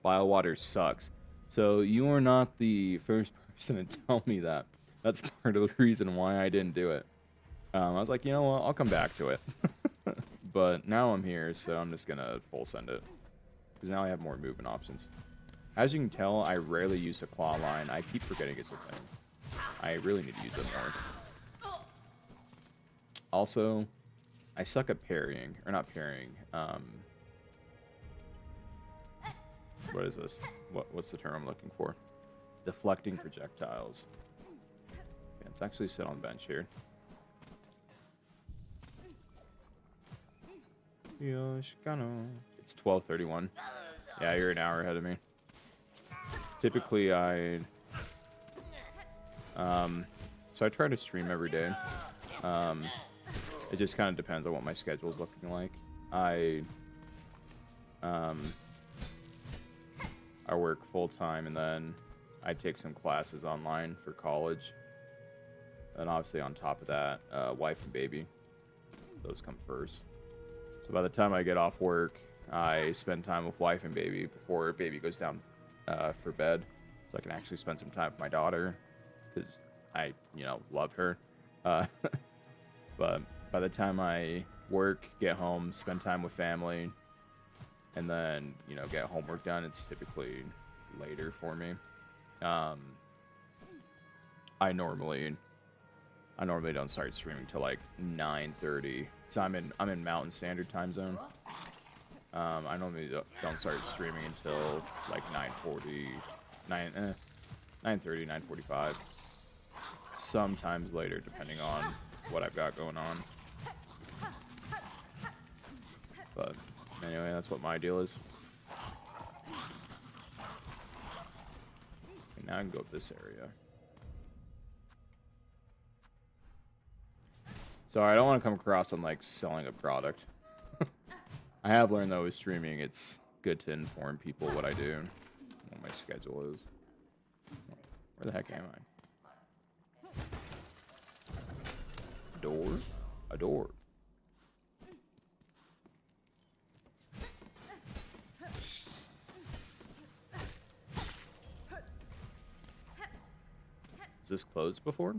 Biowater sucks. So you are not the first person to tell me that. That's part of the reason why I didn't do it. I was like, you know what? I'll come back to it. But now I'm here, so I'm just gonna full send it. Because now I have more movement options. As you can tell, I rarely use the claw line. I keep forgetting it's a thing. I really need to use it more. Also, I suck at parrying. Or not parrying. What is this? What's the term I'm looking for? Deflecting projectiles. Okay, let's actually sit on the bench here. It's 12:31. Yeah, you're an hour ahead of me. Typically, so I try to stream every day. It just kind of depends on what my schedule is looking like. I work full time, and then I take some classes online for college. And obviously, on top of that, wife and baby, those come first. So by the time I get off work, I spend time with wife and baby before baby goes down for bed, so I can actually spend some time with my daughter, because I, love her. But by the time I work, get home, spend time with family, and then, get homework done, it's typically later for me. I normally don't start streaming till like 9:30, because I'm in Mountain Standard Time Zone. I normally don't start streaming until like 9:40, 9:30, 9:45. Sometimes later, depending on what I've got going on. But anyway, that's what my deal is. Okay, now I can go up this area. Sorry, I don't want to come across on like selling a product. I have learned though with streaming, it's good to inform people what I do, what my schedule is. Where the heck am I? A door? A door. Is this closed before?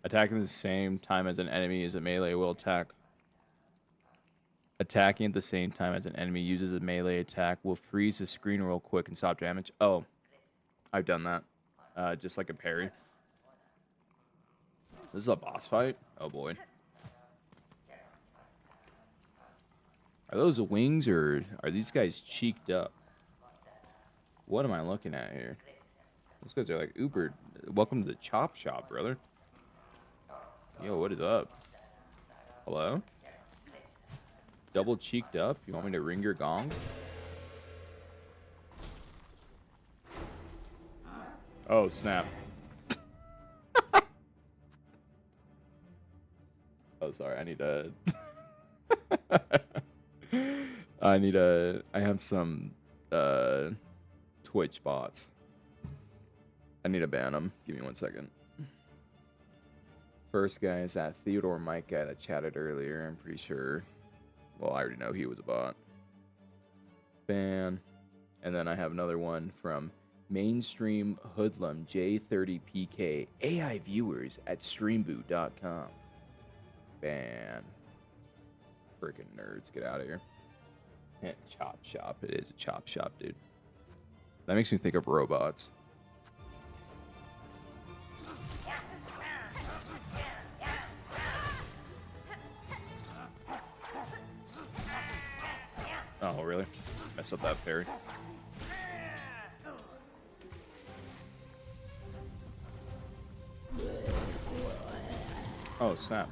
Attacking at the same time as an enemy is a melee will attack. Attacking at the same time as an enemy uses a melee attack will freeze the screen real quick and stop damage. Oh, I've done that. Just like a parry. This is a boss fight? Oh boy. Are those wings or are these guys cheeked up? What am I looking at here? Those guys are like uber. Welcome to the chop shop, brother. Yo, what is up? Hello? Double cheeked up? You want me to ring your gong? Oh, snap. Oh, sorry. I need to... I have some Twitch bots. I need to ban them. Give me 1 second. First guy is that Theodore Mike guy that chatted earlier. I'm pretty sure. Well, I already know he was a bot. Ban. And then I have another one from Mainstream Hoodlum J30PK AI viewers at streamboot.com. Ban. Freaking nerds. Get out of here. Chop shop. It is a chop shop, dude. That makes me think of robots. Oh, really? Mess up that parry. Oh, snap.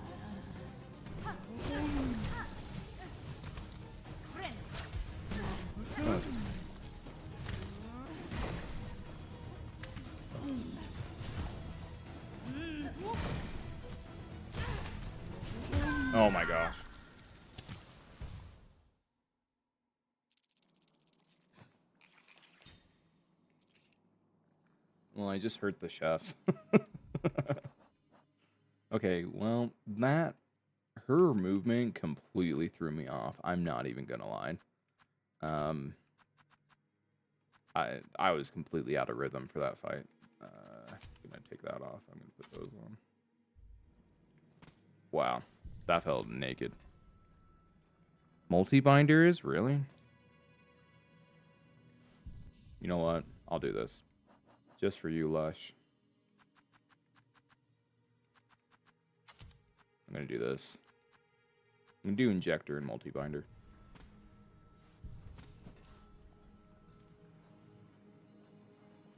Oh. Oh my gosh. Well, I just hurt the chefs. Okay, well, her movement completely threw me off. I'm not even gonna lie. I was completely out of rhythm for that fight. I'm gonna take that off. I'm gonna put those on. Wow, that felt naked. Multi-binder is? Really? You know what? I'll do this. Just for you, Lush. I'm gonna do this. I'm gonna do injector and multi-binder.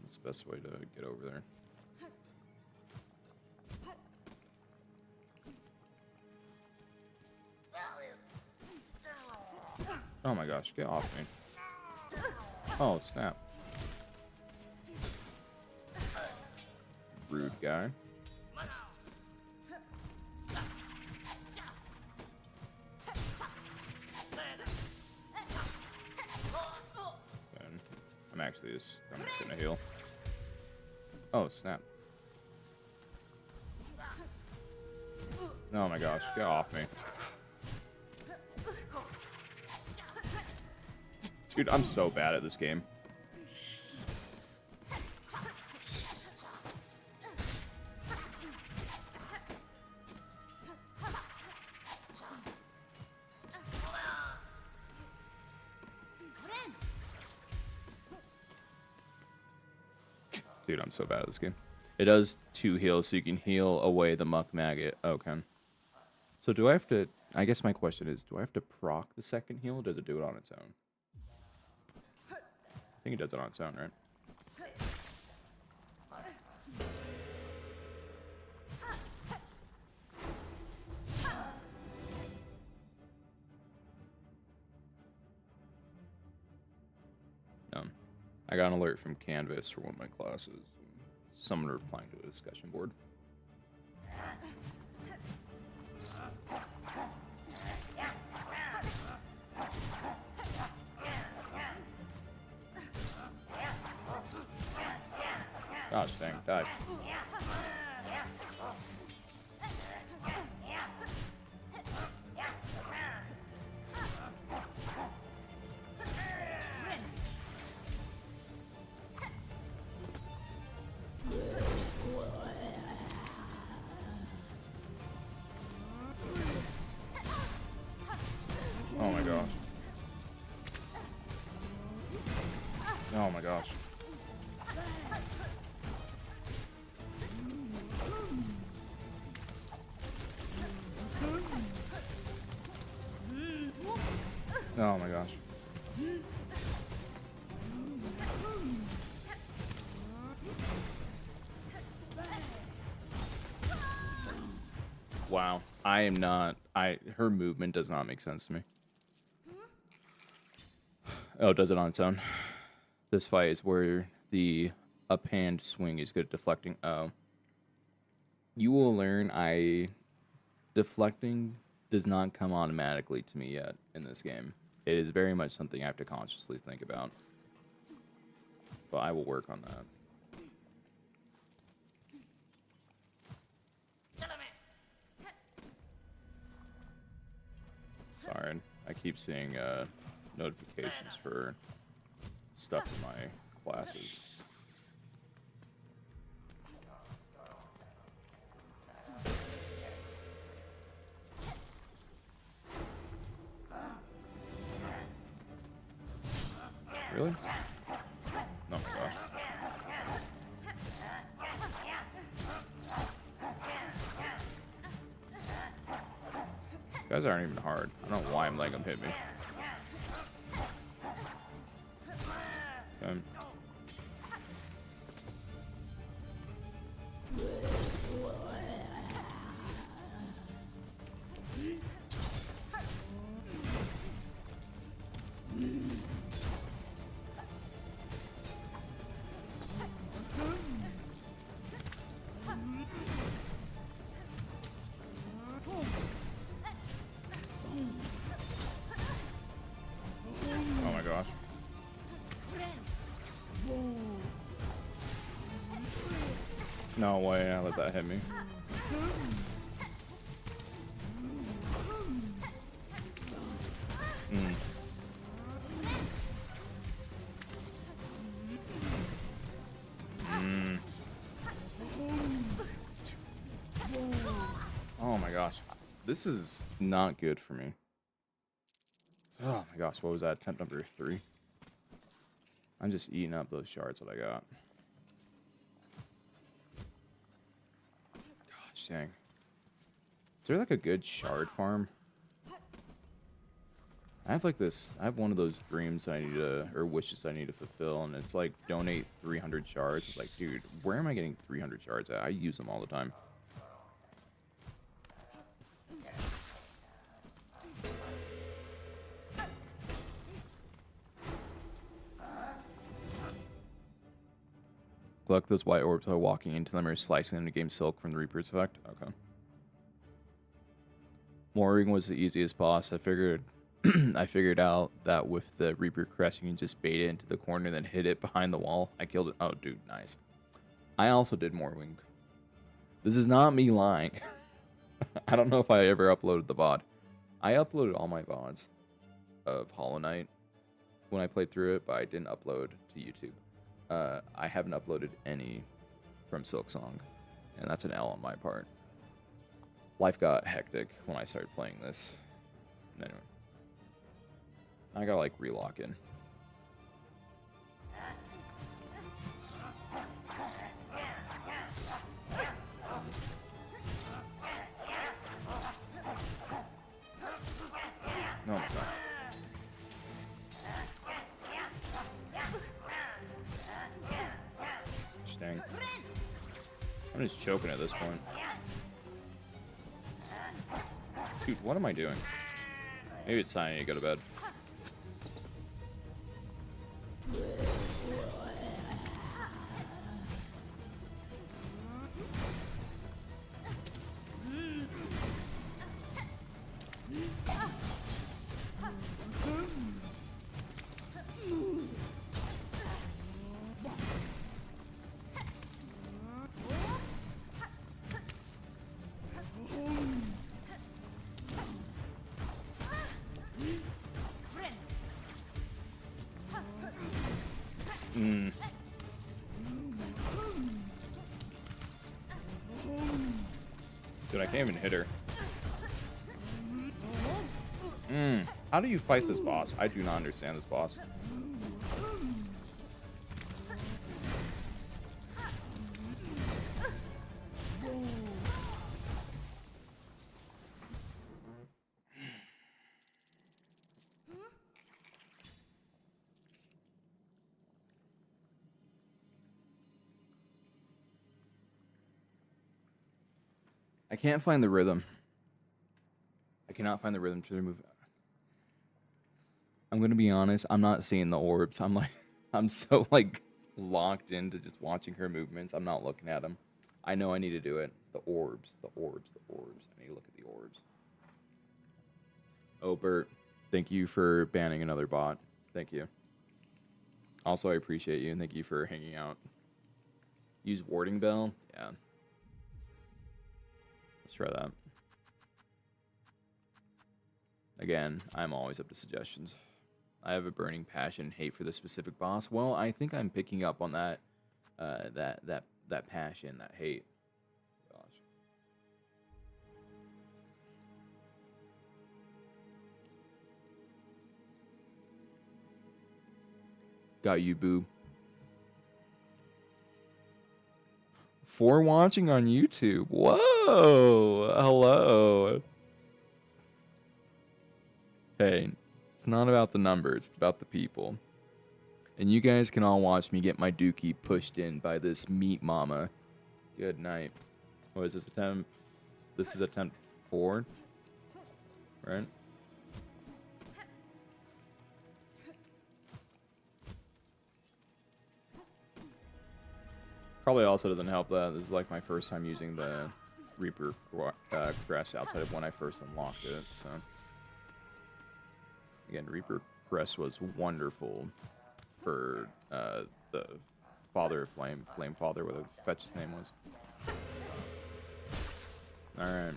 That's the best way to get over there. Oh my gosh, get off me. Oh, snap. Rude guy. And I'm just gonna heal. Oh, snap. Oh my gosh, get off me. Dude, I'm so bad at this game. Dude, I'm so bad at this game. It does 2 heals, so you can heal away the muck maggot. Okay. So do I have to... I guess my question is, do I have to proc the second heal, or does it do it on its own? I think it does it on its own, right? I got an alert from Canvas for one of my classes. Someone replying to a discussion board. Gosh dang, die. Oh my gosh. Oh my gosh. Oh my gosh. Wow. I am not... Her movement does not make sense to me. Oh, it does it on its own. This fight is where the up-hand swing is good at deflecting. Oh. You will learn deflecting does not come automatically to me yet in this game. It is very much something I have to consciously think about. But I will work on that. Sorry, I keep seeing notifications for stuff in my classes. Really? No, gosh. You guys aren't even hard. I don't know why I'm letting them hit me. Okay. Oh my gosh. No way, I let that hit me. Mm. Mm. Oh my gosh. This is not good for me. Oh my gosh, what was that? Attempt number 3. I'm just eating up those shards that I got. Gosh dang. Is there like a good shard farm? I have like this, I have one of those dreams that I need to, or wishes I need to fulfill, and it's like donate 300 shards. It's like, dude, where am I getting 300 shards at? I use them all the time. Collect those white orbs by walking into them or slicing them to gain silk from the Reaper's effect. Okay. Mooring was the easiest boss. I figured I figured out that with the Reaper Crest, you can just bait it into the corner and then hit it behind the wall. I killed it. Oh, dude, nice. I also did Mooring. This is not me lying. I don't know if I ever uploaded the VOD. I uploaded all my VODs of Hollow Knight when I played through it, but I didn't upload to YouTube. I haven't uploaded any from Silksong, and that's an L on my part. Life got hectic when I started playing this. Anyway, I gotta like relock in. Oh my gosh. Dang. I'm just choking at this point. Dude, what am I doing? Maybe it's time I need to go to bed. Dude, I can't even hit her. How do you fight this boss? I do not understand this boss. I can't find the rhythm. I cannot find the rhythm to remove. I'm gonna be honest. I'm not seeing the orbs. I'm so like locked into just watching her movements. I'm not looking at them. I know I need to do it. The orbs, the orbs, the orbs. I need to look at the orbs. Oh, Bert, thank you for banning another bot. Thank you. Also, I appreciate you and thank you for hanging out. Use warding bell. Yeah. Let's try that. Again, I'm always up to suggestions. I have a burning passion and hate for this specific boss. Well, I think I'm picking up on that, that passion, that hate. Gosh. Got you, boo. For watching on YouTube. Whoa! Hello. Hey, it's not about the numbers, it's about the people. And you guys can all watch me get my dookie pushed in by this meat mama. Good night. What is this attempt? This is attempt 4, right? Probably also doesn't help that this is like my first time using the Reaper Crest outside of when I first unlocked it, so. Again, Reaper Crest was wonderful for the Father of Flame, Flame Father, whatever the fetch's name was. Alright.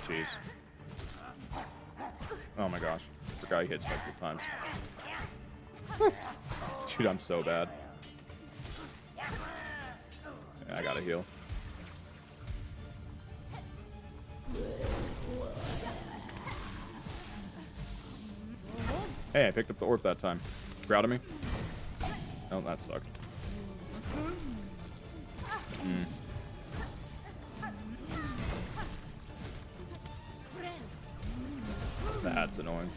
Jeez. Oh my gosh. Forgot he hits multiple times. Dude, I'm so bad. I gotta heal. Hey, I picked up the orb that time. Proud of me? Oh, that sucked. That's annoying.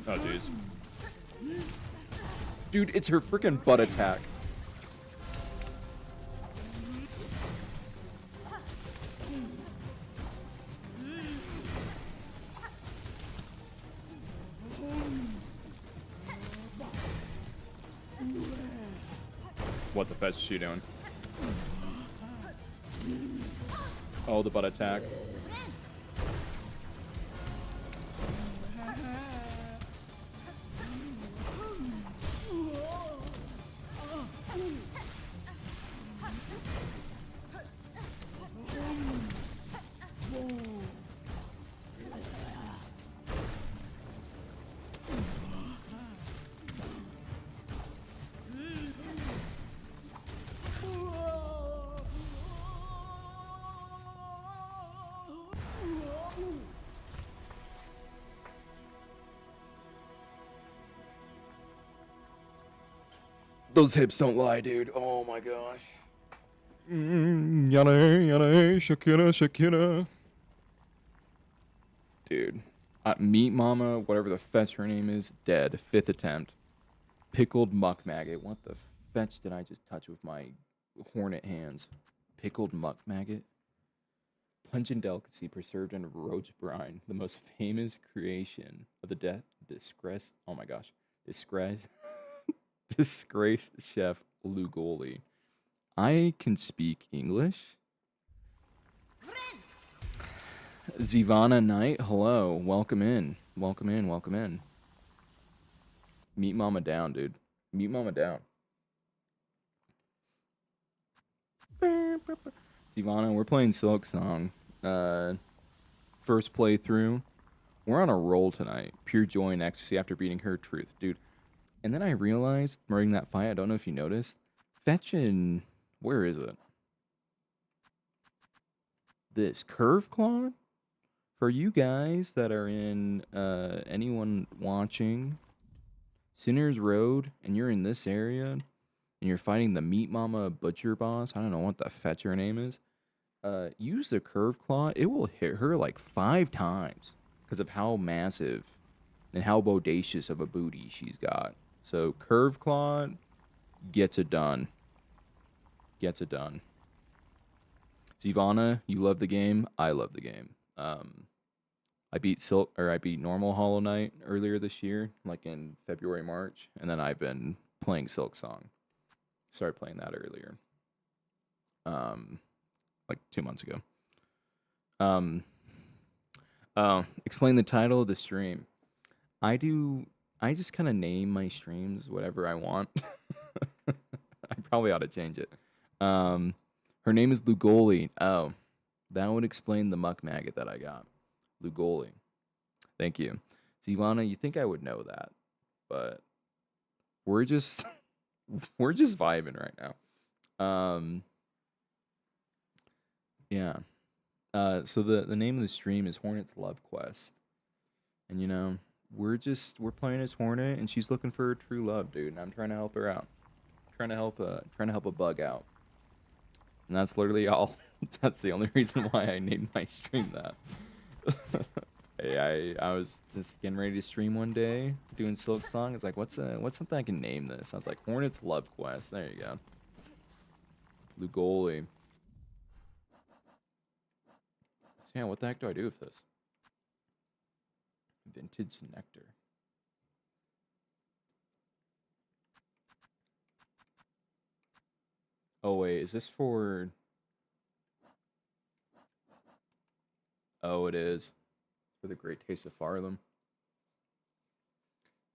Oh, jeez. Dude, it's her freaking butt attack. What the fetch is she doing? Oh, the butt attack. Those hips don't lie, dude. Oh my gosh. Yana, yana, Shakira, Shakira. Dude. Meat Mama, whatever the fetch her name is, dead. 5th attempt. Pickled muck maggot. What the fetch did I just touch with my Hornet hands? Pickled muck maggot? Pungent delicacy preserved in roach brine. The most famous creation of the disgrace. Oh my gosh. Disgraced chef Lugoli. I can speak English. Zivana Knight, hello. Welcome in. Welcome in. Welcome in. Meet Mama down, dude. Meet Mama down. Zivana, we're playing Silksong. First playthrough. We're on a roll tonight. Pure joy and ecstasy after beating her truth, dude. And then I realized during that fight, I don't know if you noticed, fetching, where is it? This curve claw? For you guys that are in, anyone watching Sinner's Road, and you're in this area, and you're fighting the Meat Mama Butcher Boss, I don't know what the fetch her name is, use the curve claw. It will hit her like 5 times because of how massive and how bodacious of a booty she's got. So curve claw gets it done. Gets it done. Zivana, you love the game. I love the game. I beat normal Hollow Knight earlier this year, like in February, March, and then I've been playing Silksong. Started playing that earlier. Like 2 months ago. Explain the title of the stream. I just kind of name my streams whatever I want. I probably ought to change it. Her name is Lugoli. Oh, that would explain the muck maggot that I got. Lugoli. Thank you. Zivana, you think I would know that, but we're just vibing right now. Yeah. So the name of the stream is Hornet's Love Quest. And you know, we're playing as Hornet and she's looking for her true love, dude, and I'm trying to help her out. Trying to help a bug out. And that's literally all. That's the only reason why I named my stream that. Hey, I was just getting ready to stream one day, doing Silksong. It's like, what's something I can name this? I was like, Hornet's Love Quest. There you go. Lugoli. So yeah, what the heck do I do with this? Vintage nectar. Oh wait, is this for... Oh, it is. For the great taste of Farlam.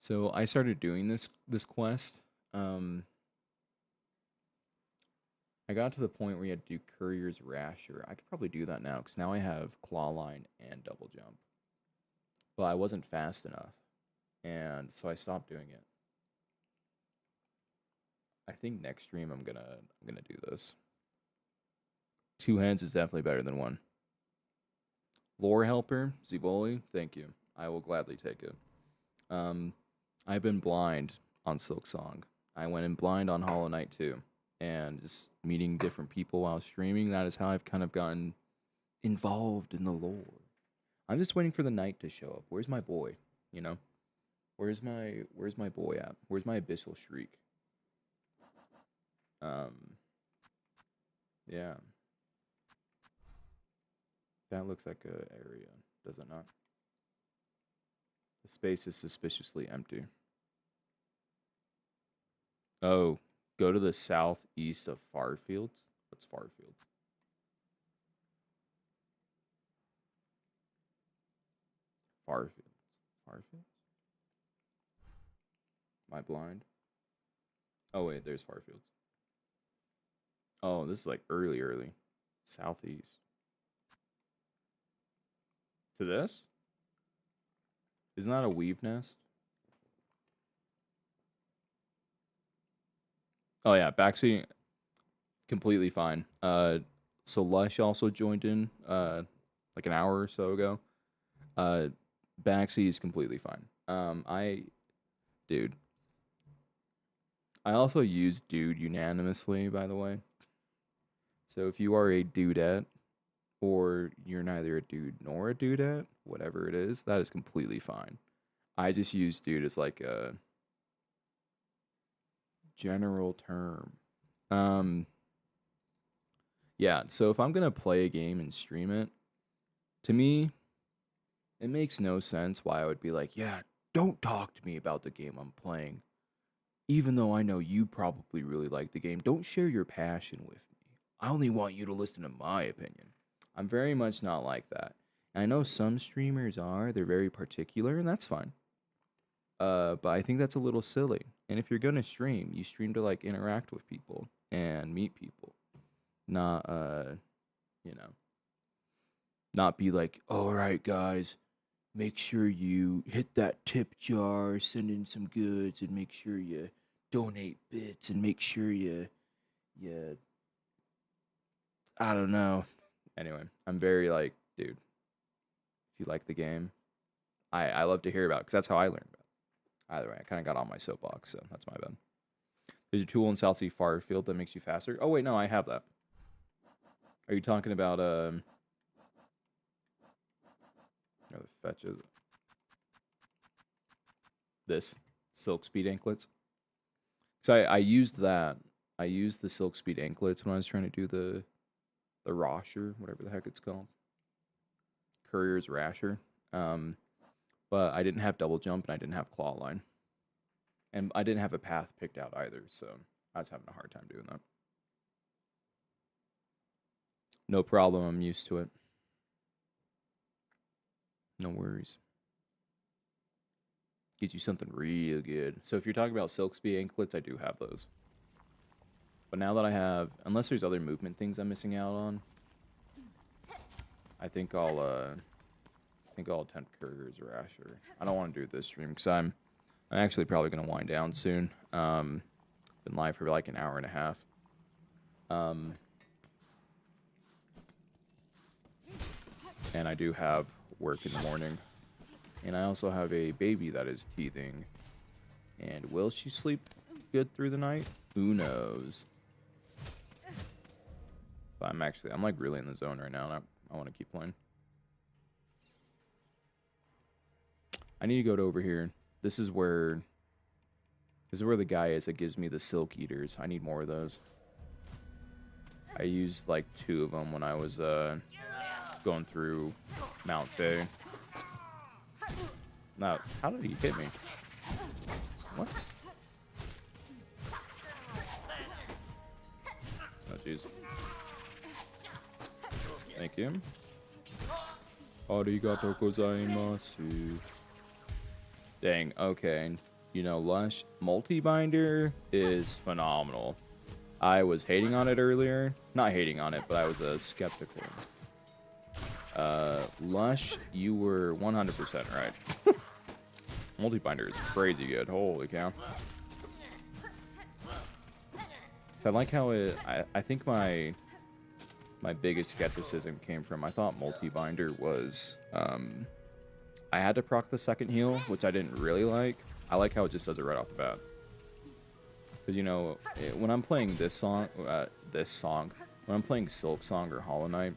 So I started doing this quest. I got to the point where you had to do Courier's Rasher. I could probably do that now, because now I have Claw Line and Double Jump. But I wasn't fast enough, and so I stopped doing it. I think next stream I'm gonna do this. 2 hands is definitely better than 1. Lore Helper, Ziboli, thank you. I will gladly take it. I've been blind on Silksong. I went in blind on Hollow Knight too. And just meeting different people while streaming, that is how I've kind of gotten involved in the lore. I'm just waiting for the knight to show up. Where's my boy? You know? Where's my boy at? Where's my Abyssal Shriek? Yeah. That looks like a area, does it not? The space is suspiciously empty. Oh, go to the southeast of Farfields? What's Farfield? Farfield? Am I blind? Oh wait, there's Farfields. Oh, this is like early. Southeast. To this? Isn't that a weave nest? Oh yeah, backseat completely fine. So Lush also joined in like an hour or so ago. Backseat is completely fine. Dude. I also use dude unanimously, by the way. So if you are a dudette, or you're neither a dude nor a dudette, whatever it is, that is completely fine. I just use dude as like a general term. Yeah, so if I'm gonna play a game and stream it, to me, it makes no sense why I would be like, yeah, don't talk to me about the game I'm playing. Even though I know you probably really like the game, don't share your passion with me. I only want you to listen to my opinion. I'm very much not like that. And I know some streamers are, they're very particular, and that's fine. But I think that's a little silly. And if you're gonna stream, you stream to like interact with people and meet people. Not not be like, all right guys, make sure you hit that tip jar, send in some goods, and make sure you donate bits, and make sure you I don't know. Anyway, I'm very like, dude, if you like the game, I love to hear about it, because that's how I learned about it. Either way, I kind of got on my soapbox, so that's my bad. There's a tool in South Sea Farfield that makes you faster. Oh wait, no, I have that. Are you talking about the fetch is it? This Silk Speed anklets? So I used that. I used the Silk Speed anklets when I was trying to do the Rasher, whatever the heck it's called. Courier's Rasher. But I didn't have double jump and I didn't have claw line. And I didn't have a path picked out either, so I was having a hard time doing that. No problem, I'm used to it. No worries. Get you something real good. So if you're talking about Silk Speed anklets, I do have those. But now that I have, unless there's other movement things I'm missing out on, I think I'll attempt Courier's Rasher. I don't want to do this stream because I'm actually probably gonna wind down soon. Been live for like an hour and a half. And I do have work in the morning. And I also have a baby that is teething. And will she sleep good through the night? Who knows? But I'm like really in the zone right now, and I want to keep playing. I need to go to over here. This is where the guy is that gives me the Silk Eaters. I need more of those. I used like 2 of them when I was going through Mount Faye. Now, how did he hit me? What? Oh, jeez. Thank you. Arigatou gozaimasu. Dang, okay. You know, Lush Multi-Binder is phenomenal. I was hating on it earlier. Not hating on it, but I was skeptical. Lush, you were 100% right. Multi-binder is crazy good. Holy cow. So I like how it... I think my biggest skepticism came from... I thought multi-binder was... I had to proc the second heal, which I didn't really like. I like how it just does it right off the bat. Because, you know, when I'm playing this song... when I'm playing Silksong or Hollow Knight,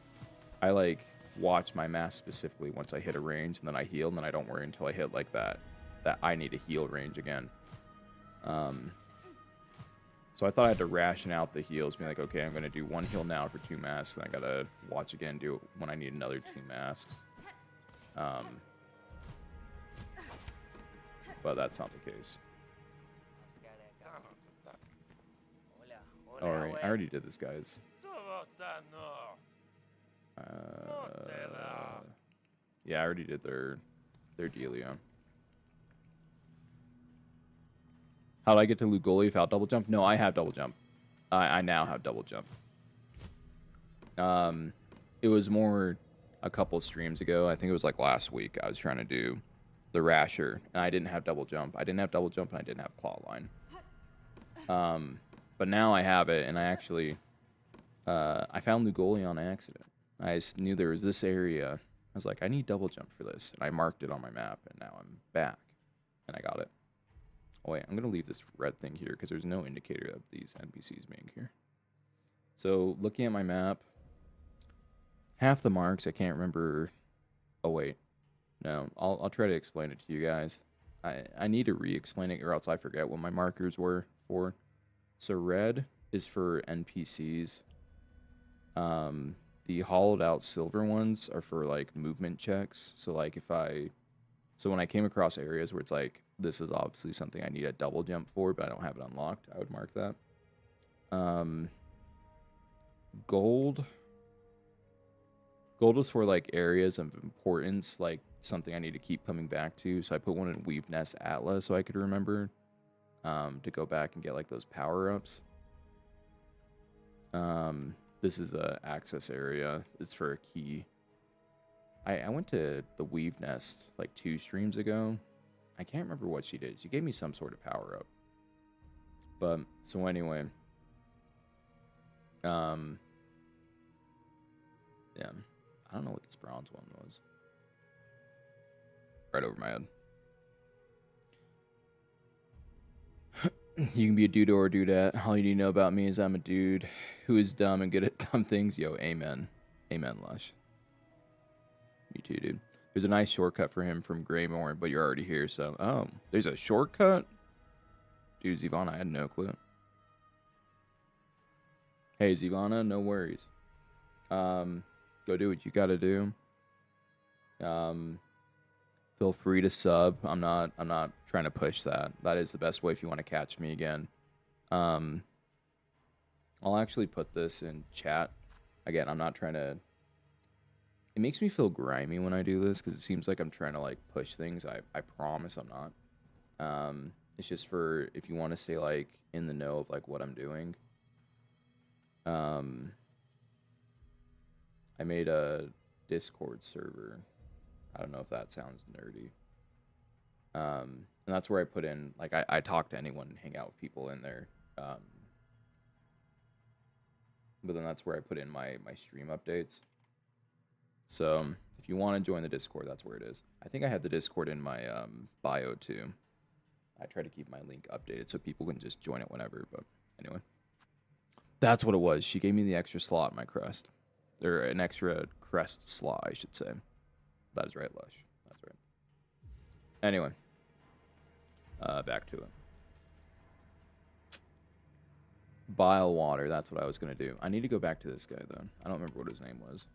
I, like, watch my mass specifically once I hit a range, and then I heal, and then I don't worry until I hit, like, that I need to heal range again. So I thought I had to ration out the heals, be like, okay, I'm going to do one heal now for 2 masks, and I got to watch again, do it when I need another 2 masks. But that's not the case. Alright, I already did this, guys. Yeah, I already did their dealio. How do I get to Lugoli without double jump? No, I have double jump. I now have double jump. It was more a couple streams ago. I think it was like last week. I was trying to do the Rasher, and I didn't have double jump. I didn't have double jump, and I didn't have claw line. But now I have it, and I actually... I found Lugoli on accident. I just knew there was this area. I was like, I need double jump for this. And I marked it on my map, and now I'm back. And I got it. Oh, wait, I'm going to leave this red thing here because there's no indicator of these NPCs being here. So, looking at my map, half the marks, I can't remember... Oh, wait. No, I'll try to explain it to you guys. I need to re-explain it or else I forget what my markers were for. So, red is for NPCs. The hollowed out silver ones are for, like, movement checks. So, like, so when I came across areas where it's like, this is obviously something I need a double jump for, but I don't have it unlocked, I would mark that. Gold is for, like, areas of importance, like, something I need to keep coming back to. So I put one in Weave Nest Atlas so I could remember to go back and get, like, those power-ups. This is a access area. It's for a key. I went to the Weave Nest like 2 streams ago. I can't remember what she did. She gave me some sort of power up. But so anyway, yeah, I don't know what this bronze one was. Right over my head. You can be a dude or a dudette. All you need to know about me is I'm a dude who is dumb and good at dumb things. Yo, amen. Amen, Lush. Me too, dude. There's a nice shortcut for him from Greymore, but you're already here, so... Oh, there's a shortcut? Dude, Zivana, I had no clue. Hey, Zivana, no worries. Go do what you gotta do. Feel free to sub. I'm not trying to push that. That is the best way if you want to catch me again. I'll actually put this in chat. Again, I'm not trying to... It makes me feel grimy when I do this because it seems like I'm trying to, like, push things. I promise I'm not. It's just for if you want to stay, like, in the know of, like, what I'm doing. I made a Discord server. I don't know if that sounds nerdy. And that's where I put in, like, I talk to anyone and hang out with people in there. But then that's where I put in my stream updates. So if you want to join the Discord, that's where it is. I think I had the Discord in my bio too. I try to keep my link updated so people can just join it whenever. But anyway, that's what it was. She gave me the extra slot in my crest. Or an extra crest slot, I should say. That is right, Lush. That's right. Anyway, back to it. Bile water, that's what I was going to do. I need to go back to this guy, though. I don't remember what his name was.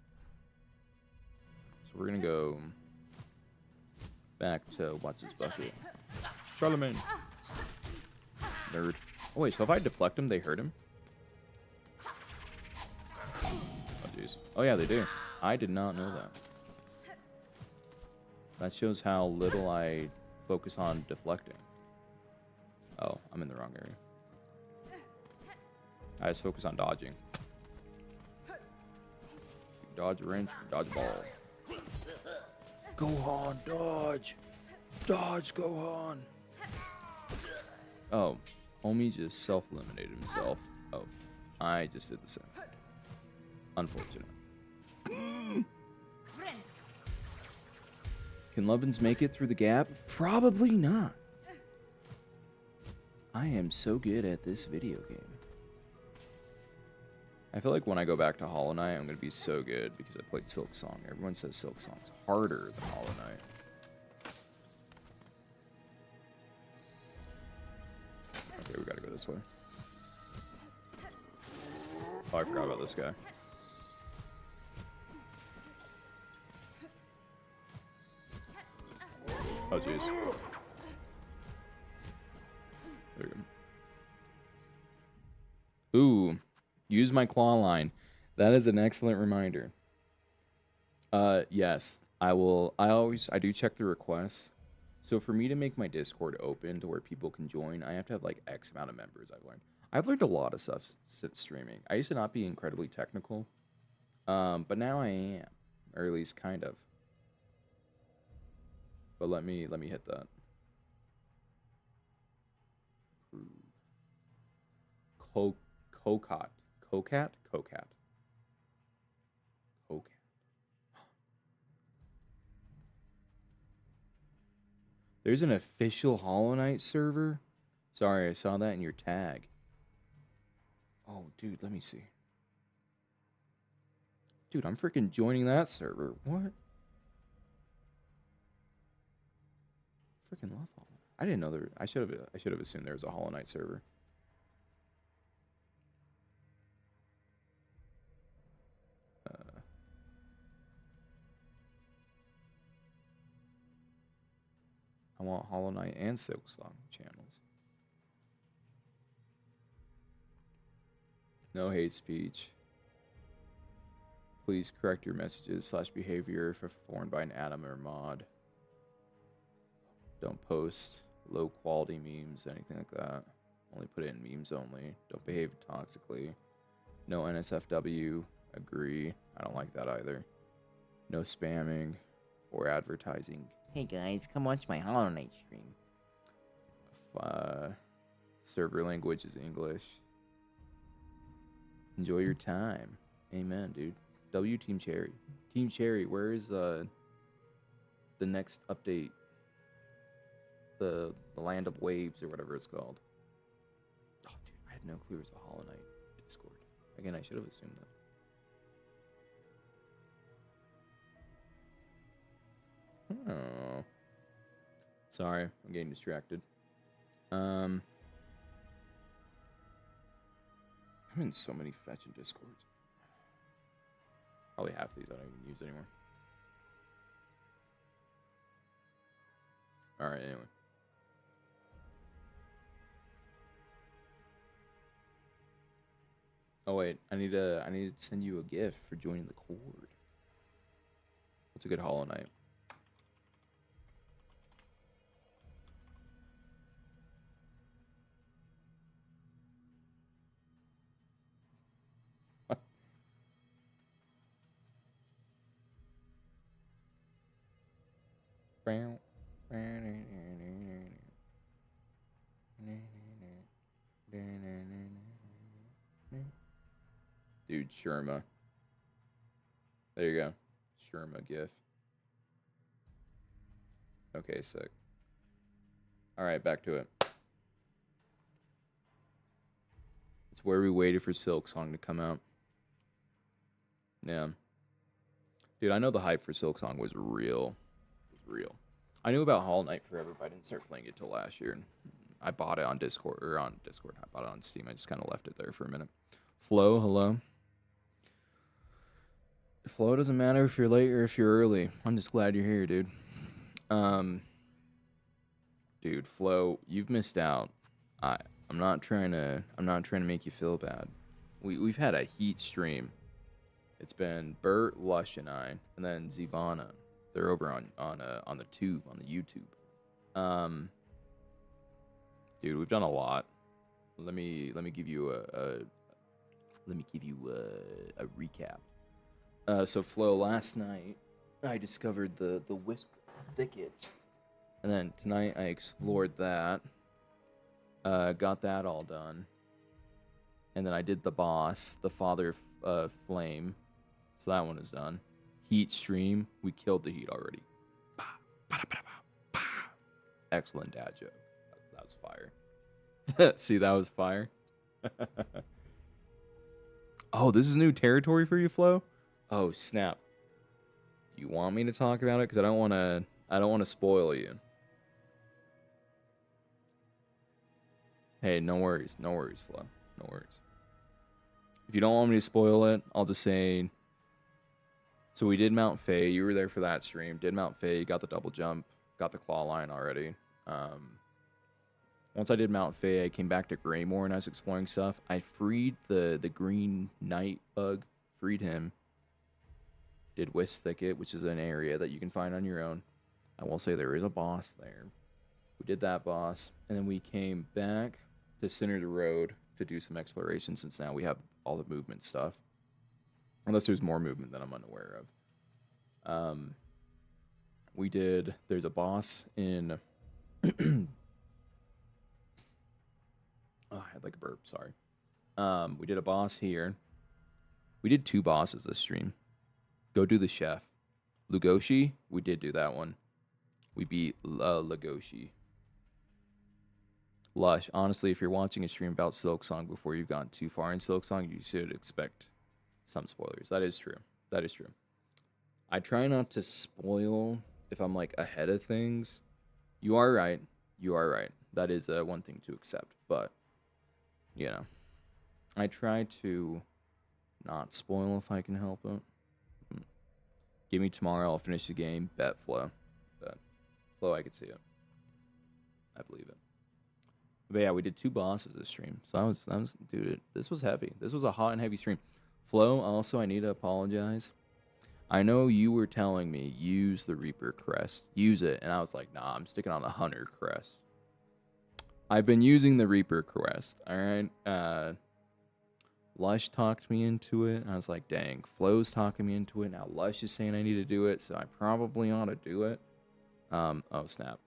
So we're going to go back to what's his bucket. Charlemagne. Nerd. Oh, wait, so if I deflect him, they hurt him? Oh, jeez. Oh, yeah, they do. I did not know that. That shows how little I focus on deflecting. Oh, I'm in the wrong area. I just focus on dodging. Dodge a wrench, dodge a ball. Gohan, dodge! Dodge, Gohan! Oh, homie just self-eliminated himself. Oh, I just did the same. Unfortunate. Can Lovins make it through the gap? Probably not. I am so good at this video game. I feel like when I go back to Hollow Knight, I'm going to be so good because I played Silksong. Everyone says Silksong's harder than Hollow Knight. Okay, we gotta go this way. Oh, I forgot about this guy. Oh, jeez. There we go. Ooh. Use my claw line. That is an excellent reminder. Yes. I will. I do check the requests. So for me to make my Discord open to where people can join, I have to have like X amount of members. I've learned a lot of stuff streaming. I used to not be incredibly technical, but now I am, or at least kind of. But let me hit that. Cocat. There's an official Hollow Knight server? Sorry, I saw that in your tag. Oh, dude, let me see. Dude, I'm freaking joining that server. What? Freaking love Hollow Knight. I didn't know there. I should have assumed there was a Hollow Knight server. I want Hollow Knight and Silksong channels. No hate speech. Please correct your messages / behavior if formed by an atom or mod. Don't post low quality memes, anything like that. Only put it in memes only. Don't behave toxically. No NSFW. Agree. I don't like that either. No spamming or advertising. Hey guys, come watch my Hollow Knight stream. Server language is English. Enjoy your time. Amen, dude. W Team Cherry. Team Cherry, where is the next update? The Land of Waves or whatever it's called. Oh, dude, I had no clue it was a Hollow Knight Discord. Again, I should have assumed that. Oh. Sorry, I'm getting distracted. I'm in so many fetch and Discords. Probably half these I don't even use anymore. Alright, anyway. Oh wait, I need to send you a gift for joining the Cord. What's a good Hollow Knight? Dude, Sherma. There you go. Sherma GIF. Okay, sick. Alright, back to it. It's where we waited for Silksong to come out. Yeah. Dude, I know the hype for Silksong was real. It was real. I knew about Hollow Knight forever, but I didn't start playing it till last year. I bought it on Discord, I bought it on Steam. I just kind of left it there for a minute. Flo, hello. Flo, doesn't matter if you're late or if you're early. I'm just glad you're here, dude. Dude, Flo, you've missed out. I'm not trying to make you feel bad. We've had a heat stream. It's been Bert, Lush, and I, and then Zivana. They're over on the tube, on the YouTube. Dude, we've done a lot. Let me give you let me give you a recap. So Flo, last night I discovered the Wisp Thicket, and then tonight I explored that. Got that all done, and then I did the boss, the Father Flame. So that one is done. Heat stream, we killed the heat already. Excellent dad joke. That was fire. See, that was fire. Oh, this is new territory for you, Flo? Oh, snap. Do you want me to talk about it? Because I don't want to spoil you. Hey, no worries. No worries, Flo. No worries. If you don't want me to spoil it, I'll just say... So we did Mount Faye. You were there for that stream. Did Mount Faye. Got the double jump. Got the claw line already. Once I did Mount Faye, I came back to Greymore and I was exploring stuff. I freed the Green Knight bug. Freed him. Did Wisp Thicket, which is an area that you can find on your own. I will say there is a boss there. We did that boss. And then we came back to Center of the Road to do some exploration since now we have all the movement stuff. Unless there's more movement that I'm unaware of. We did... There's a boss in... Oh, I had like a burp, sorry. We did a boss here. We did 2 bosses this stream. Go do the chef. Lugoshi, we did do that one. We beat Lugoshi. Lush, honestly, if you're watching a stream about Silksong before you've gone too far in Silksong, you should expect some spoilers. That is true. That is true. I try not to spoil if I'm like ahead of things. You are right. You are right. That is one thing to accept. But, you know, I try to not spoil if I can help it. Give me tomorrow. I'll finish the game. Bet Flo. Bet. Flo, I could see it. I believe it. But yeah, we did 2 bosses this stream. So that was, dude, this was heavy. This was a hot and heavy stream. Flo, also, I need to apologize. I know you were telling me, use the Reaper crest. Use it. And I was like, nah, I'm sticking on the Hunter crest. I've been using the Reaper crest. Alright. Lush talked me into it. I was like, dang, Flo's talking me into it. Now Lush is saying I need to do it, so I probably ought to do it. Oh, snap.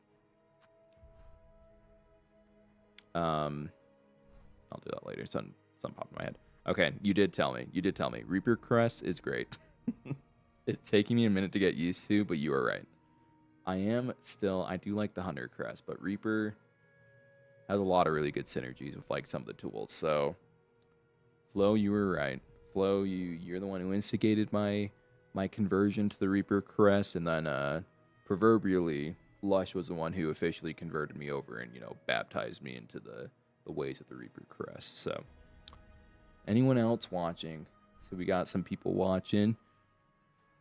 I'll do that later. Something popped in my head. Okay, you did tell me. You did tell me. Reaper crest is great. It's taking me a minute to get used to, but you are right. I do like the Hunter crest, but Reaper has a lot of really good synergies with like some of the tools. So, Flo, you were right. Flo, you're the one who instigated my conversion to the Reaper crest, and then proverbially, Lush was the one who officially converted me over and, you know, baptized me into the ways of the Reaper crest. So, anyone else watching? So we got some people watching.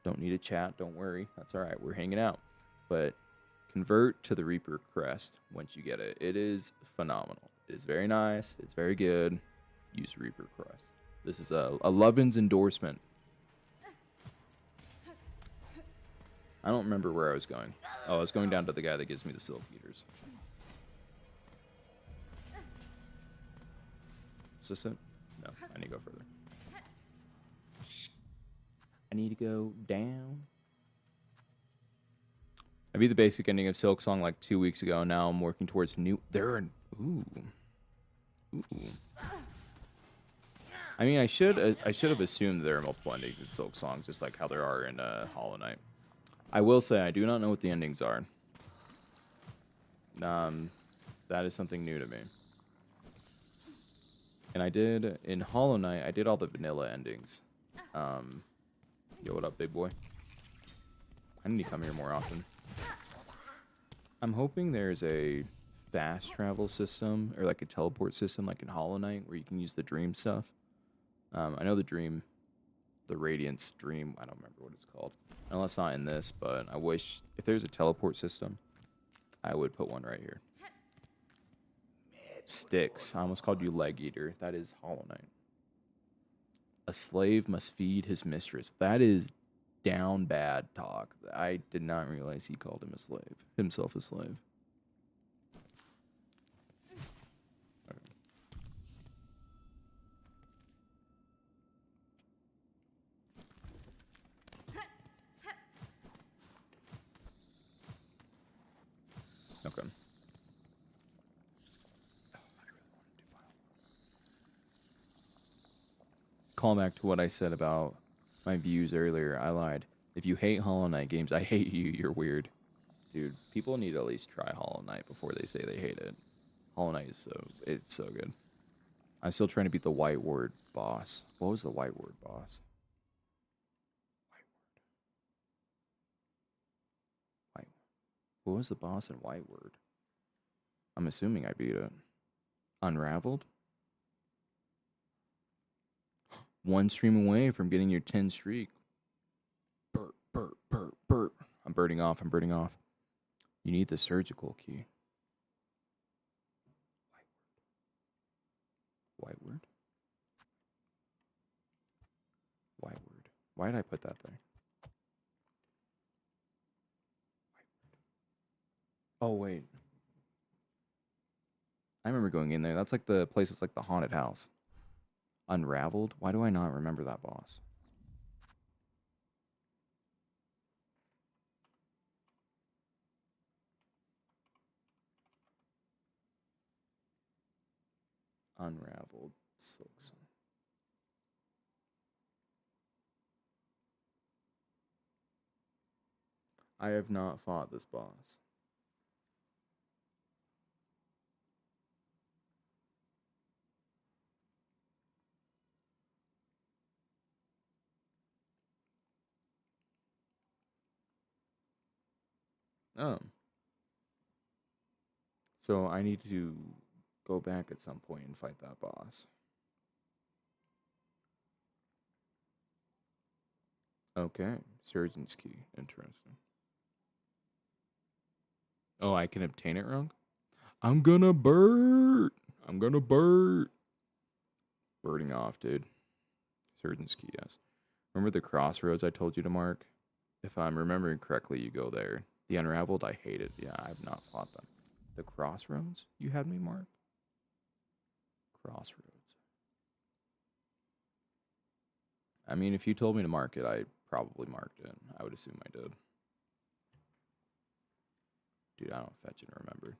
Don't need a chat. Don't worry. That's all right. We're hanging out. But convert to the Reaper crest once you get it. It is phenomenal. It is very nice. It's very good. Use Reaper crest. This is a Lovin's endorsement. I don't remember where I was going. Oh, I was going down to the guy that gives me the Silk Eaters. Is this it? No, I need to go further. I need to go down. I beat the basic ending of Silksong like 2 weeks ago. Now I'm working towards new... Ooh. I mean, I should have assumed there are multiple endings in Silksong, just like how there are in Hollow Knight. I will say, I do not know what the endings are. That is something new to me. And I did, in Hollow Knight, I did all the vanilla endings. Yo, what up, big boy? I need to come here more often. I'm hoping there's a fast travel system, or like a teleport system, like in Hollow Knight, where you can use the dream stuff. I know the Radiance Dream, I don't remember what it's called. I know it's not in this, but I wish, if there's a teleport system, I would put one right here. Sticks. I almost called you Leg Eater. That is Hollow Knight. A slave must feed his mistress. That is down bad talk. I did not realize he called himself a slave. Okay. Okay. Oh, I really want to do Bioware. Call back to what I said about my views earlier. I lied. If you hate Hollow Knight games, I hate you. You're weird. Dude, people need to at least try Hollow Knight before they say they hate it. Hollow Knight is it's so good. I'm still trying to beat the White Word boss. What was the White Word boss? White. What was the boss in White Word? I'm assuming I beat it. Unraveled? One stream away from getting your 10 streak. Burt, burt, burt, burt. I'm birding off. I'm birding off. You need the surgical key. White word? White word. Why did I put that there? Oh, wait. I remember going in there. That's like the place that's like the haunted house. Unraveled? Why do I not remember that boss? Unraveled. Silksong. I have not fought this boss. Oh. So I need to go back at some point and fight that boss. Okay. Surgeon's key. Interesting. Oh, I can obtain it wrong? I'm gonna bird. I'm gonna bird. Birding off, dude. Surgeon's key, yes. Remember the crossroads I told you to mark? If I'm remembering correctly, you go there. The Unraveled, I hated. Yeah, I've not fought them. The crossroads you had me mark? Crossroads. I mean, if you told me to mark it, I probably marked it. I would assume I did. Dude, I don't fetch it and remember.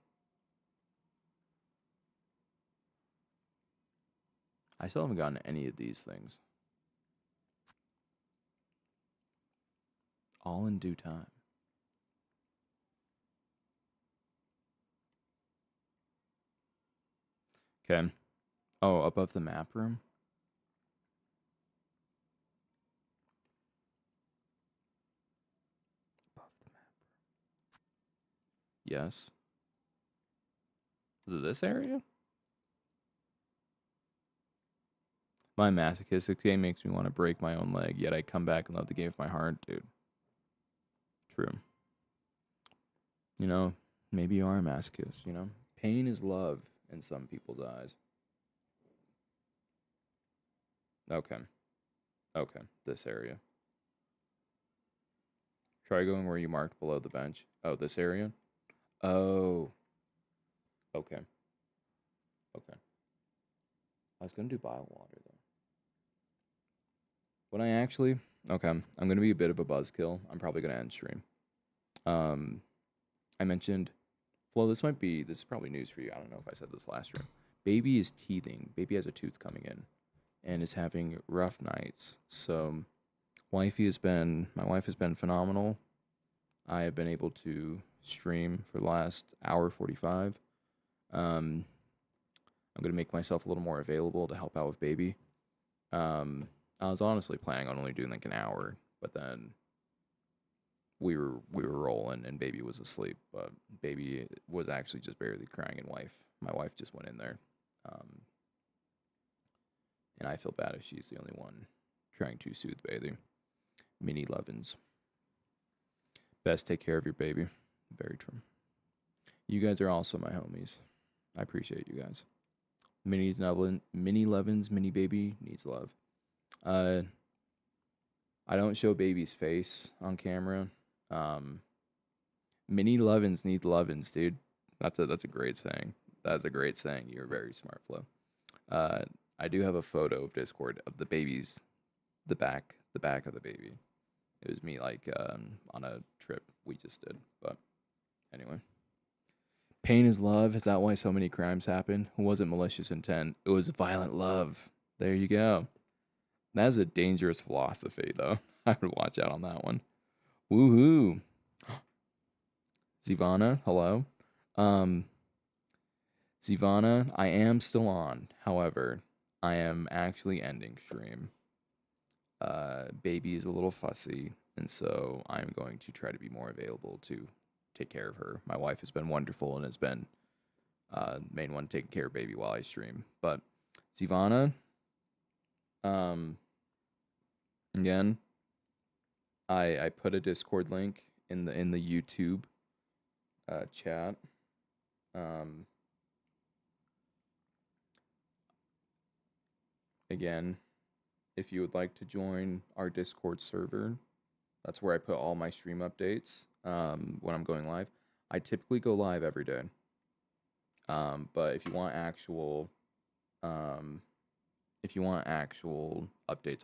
I still haven't gotten any of these things. All in due time. Okay. Oh, above the map room? Above the map room. Yes. Is it this area? My masochistic game makes me want to break my own leg, yet I come back and love the game of my heart, dude. True. You know, maybe you are a masochist, you know? Pain is love in some people's eyes. Okay. Okay. This area. Try going where you marked below the bench. Oh, this area? Oh. Okay. Okay. I was going to do bile water, though. When I actually... Okay. I'm going to be a bit of a buzzkill. I'm probably going to end stream. I mentioned... Well, this is probably news for you. I don't know if I said this last stream. Baby is teething. Baby has a tooth coming in and is having rough nights. So my wife has been phenomenal. I have been able to stream for the last hour 45. I'm going to make myself a little more available to help out with baby. I was honestly planning on only doing like an hour, but then we were rolling and baby was asleep, but baby was actually just barely crying, and my wife just went in there. And I feel bad if she's the only one trying to soothe baby. Mini Levins. Best take care of your baby. Very true. You guys are also my homies. I appreciate you guys. Mini Levins, mini baby needs love. I don't show baby's face on camera. Mini Levins need Levins, dude. That's a great saying. That's a great saying. You're very smart, Flo. I do have a photo of Discord of the baby's the back of the baby. It was me like on a trip we just did. But anyway, Pain is love. Is that why so many crimes happen? It wasn't malicious intent. It was violent love. There you go. That is a dangerous philosophy, though. I would watch out on that one. Woohoo. Zivana, hello. Um, Zivana, I am still on. However, I am actually ending stream. Baby is a little fussy, and so I'm going to try to be more available to take care of her. My wife has been wonderful and has been main one taking care of baby while I stream. But Zivana, again, I put a Discord link in the YouTube chat. Again, if you would like to join our Discord server, that's where I put all my stream updates when I'm going live. I typically go live every day. But if you want actual updates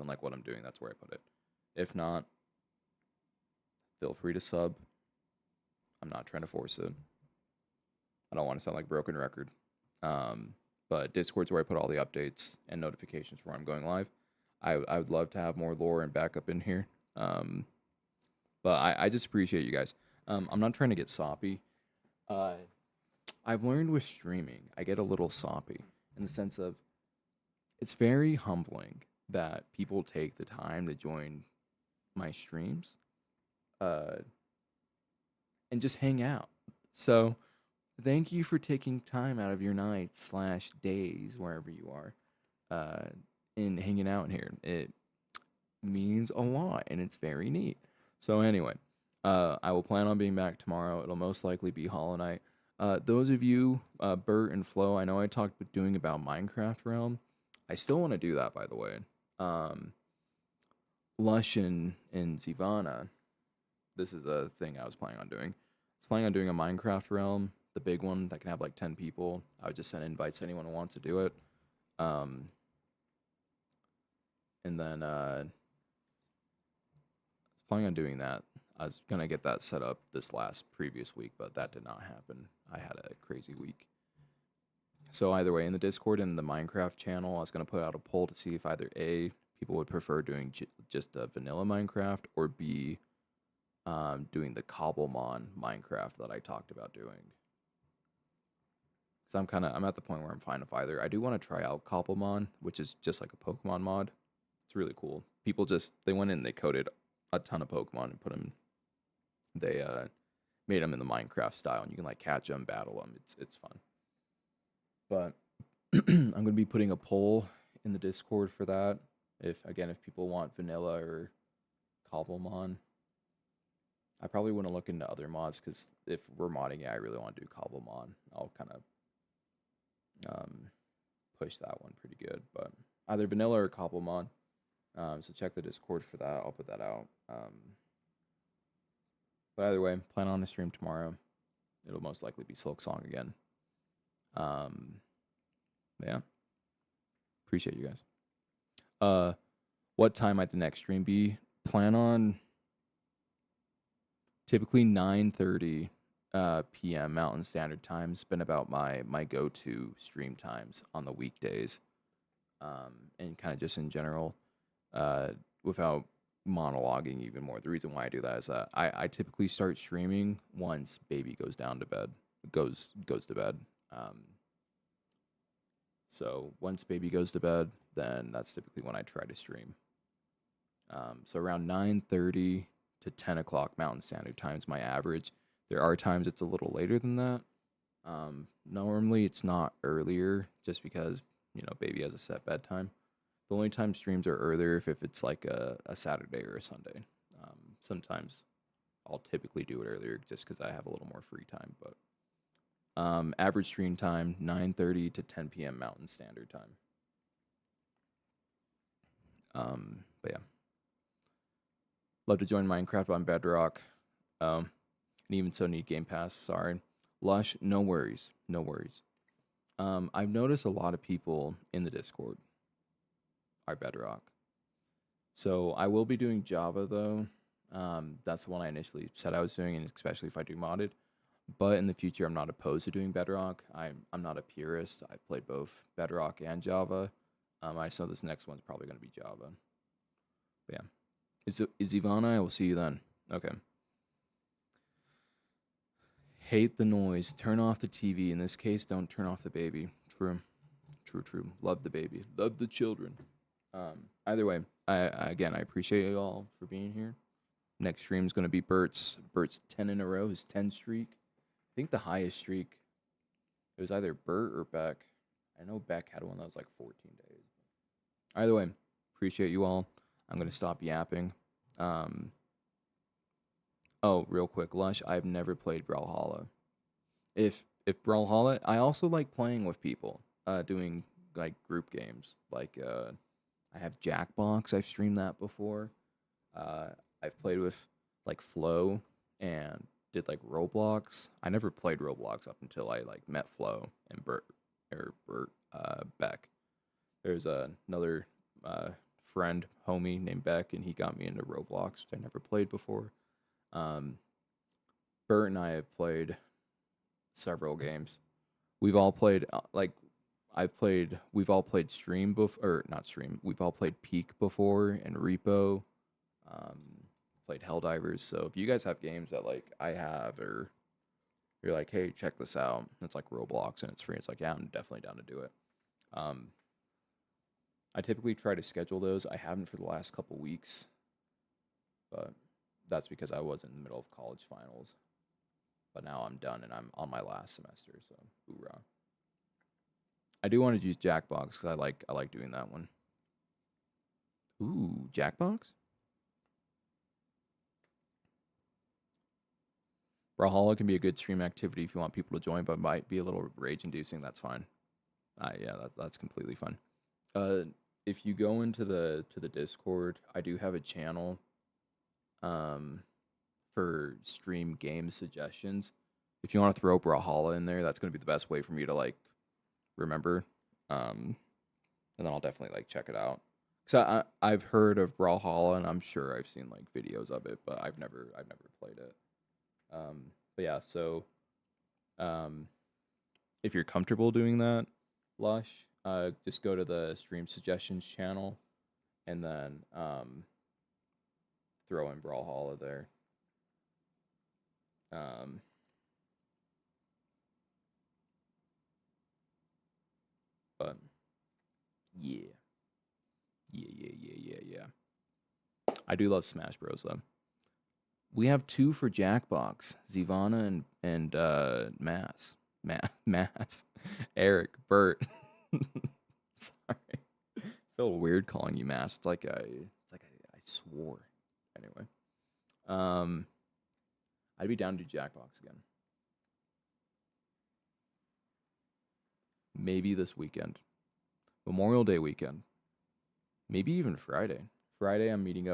on like what I'm doing, that's where I put it. If not, feel free to sub. I'm not trying to force it. I don't want to sound like a broken record. But Discord's where I put all the updates and notifications for when I'm going live. I would love to have more lore and backup in here. But I just appreciate you guys. I'm not trying to get soppy. I've learned with streaming, I get a little soppy in the sense of it's very humbling that people take the time to join my streams and just hang out. So thank you for taking time out of your nights / days, wherever you are, and hanging out here. It means a lot, and it's very neat. So anyway, I will plan on being back tomorrow. It'll most likely be Hollow Knight. Those of you, Bert and Flo, I know I talked doing about Minecraft Realm. I still want to do that, by the way. Lush and Zivana, this is a thing I was planning on doing. I was planning on doing a Minecraft Realm, the big one that can have like 10 people. I would just send invites to anyone who wants to do it. And then I was planning on doing that. I was going to get that set up this previous week, but that did not happen. I had a crazy week. So either way, in the Discord and the Minecraft channel, I was going to put out a poll to see if either A, people would prefer doing just a vanilla Minecraft, or B, doing the Cobblemon Minecraft that I talked about doing. Because I'm at the point where I'm fine with either. I do want to try out Cobblemon, which is just like a Pokemon mod. It's really cool. People they went in, they coded a ton of Pokemon and put them, they made them in the Minecraft style, and you can like catch them, battle them. It's fun. But I'm going to be putting a poll in the Discord for that. If people want vanilla or Cobblemon. I probably want to look into other mods, because if we're modding it, I really want to do Cobblemon. I'll kind of push that one pretty good. But either vanilla or Cobblemon. So check the Discord for that. I'll put that out. But either way, plan on a stream tomorrow. It'll most likely be Silksong again. Yeah. Appreciate you guys. What time might the next stream be? Plan on typically 9:30 p.m. Mountain Standard Time. It's been about my go-to stream times on the weekdays. And kind of just in general, without monologuing even more. The reason why I do that is that I typically start streaming once baby goes to bed. So once baby goes to bed, then that's typically when I try to stream. So around 9:30 to 10 o'clock Mountain Standard Time is my average. There are times it's a little later than that. Normally it's not earlier, just because baby has a set bedtime. The only time streams are earlier if it's like a Saturday or a Sunday. Sometimes I'll typically do it earlier just because I have a little more free time. But average stream time 9:30 to 10 p.m. Mountain Standard Time. But yeah, love to join Minecraft on Bedrock. And even so, need Game Pass. Sorry, Lush. No worries. No worries. I've noticed a lot of people in the Discord are Bedrock. So I will be doing Java though. That's the one I initially said I was doing, and especially if I do modded. But in the future, I'm not opposed to doing Bedrock. I'm not a purist. I played both Bedrock and Java. I just know this next one's probably going to be Java. But yeah, is Ivana? I will see you then. Okay. Hate the noise. Turn off the TV. In this case, don't turn off the baby. True. True, true. Love the baby. Love the children. Either way, I appreciate you all for being here. Next stream is going to be Bert's 10 in a row, his 10 streak. I think the highest streak, it was either Bert or Beck. I know Beck had one that was like 14 days. Either way, appreciate you all. I'm going to stop yapping. Oh, real quick, Lush, I've never played Brawlhalla. If Brawlhalla, I also like playing with people, doing like group games. Like I have Jackbox. I've streamed that before. I've played with like Flo and did like Roblox. I never played Roblox up until I like met Flo and Bert Beck. There's another friend, homie named Beck, and he got me into Roblox, which I never played before. Bert and I have played several games. We've all played we've all played Stream before, or not Stream. We've all played Peak before and Repo. Played Helldivers. So if you guys have games that like I have, or you're like, hey, check this out, it's like Roblox and it's free. It's like, yeah, I'm definitely down to do it. I typically try to schedule those. I haven't for the last couple weeks, but that's because I was in the middle of college finals. But now I'm done and I'm on my last semester, so hoorah. I do want to use Jackbox because I like doing that one. Ooh, Jackbox? Brawlhalla can be a good stream activity if you want people to join, but might be a little rage inducing. That's fine. Yeah, that's completely fine. If you go into the Discord, I do have a channel for stream game suggestions. If you want to throw Brawlhalla in there, that's going to be the best way for me to like remember. And then I'll definitely like check it out. Cause I've heard of Brawlhalla and I'm sure I've seen like videos of it, but I've never played it. But yeah, so if you're comfortable doing that, Lush, just go to the stream suggestions channel and then throw in Brawlhalla there. But yeah. I do love Smash Bros though. We have 2 for Jackbox, Zivana and Mass. Mass. Eric, Bert. Sorry. I feel weird calling you Mass. It's like I swore. Anyway. I'd be down to do Jackbox again. Maybe this weekend. Memorial Day weekend. Maybe even Friday. Friday I'm yapping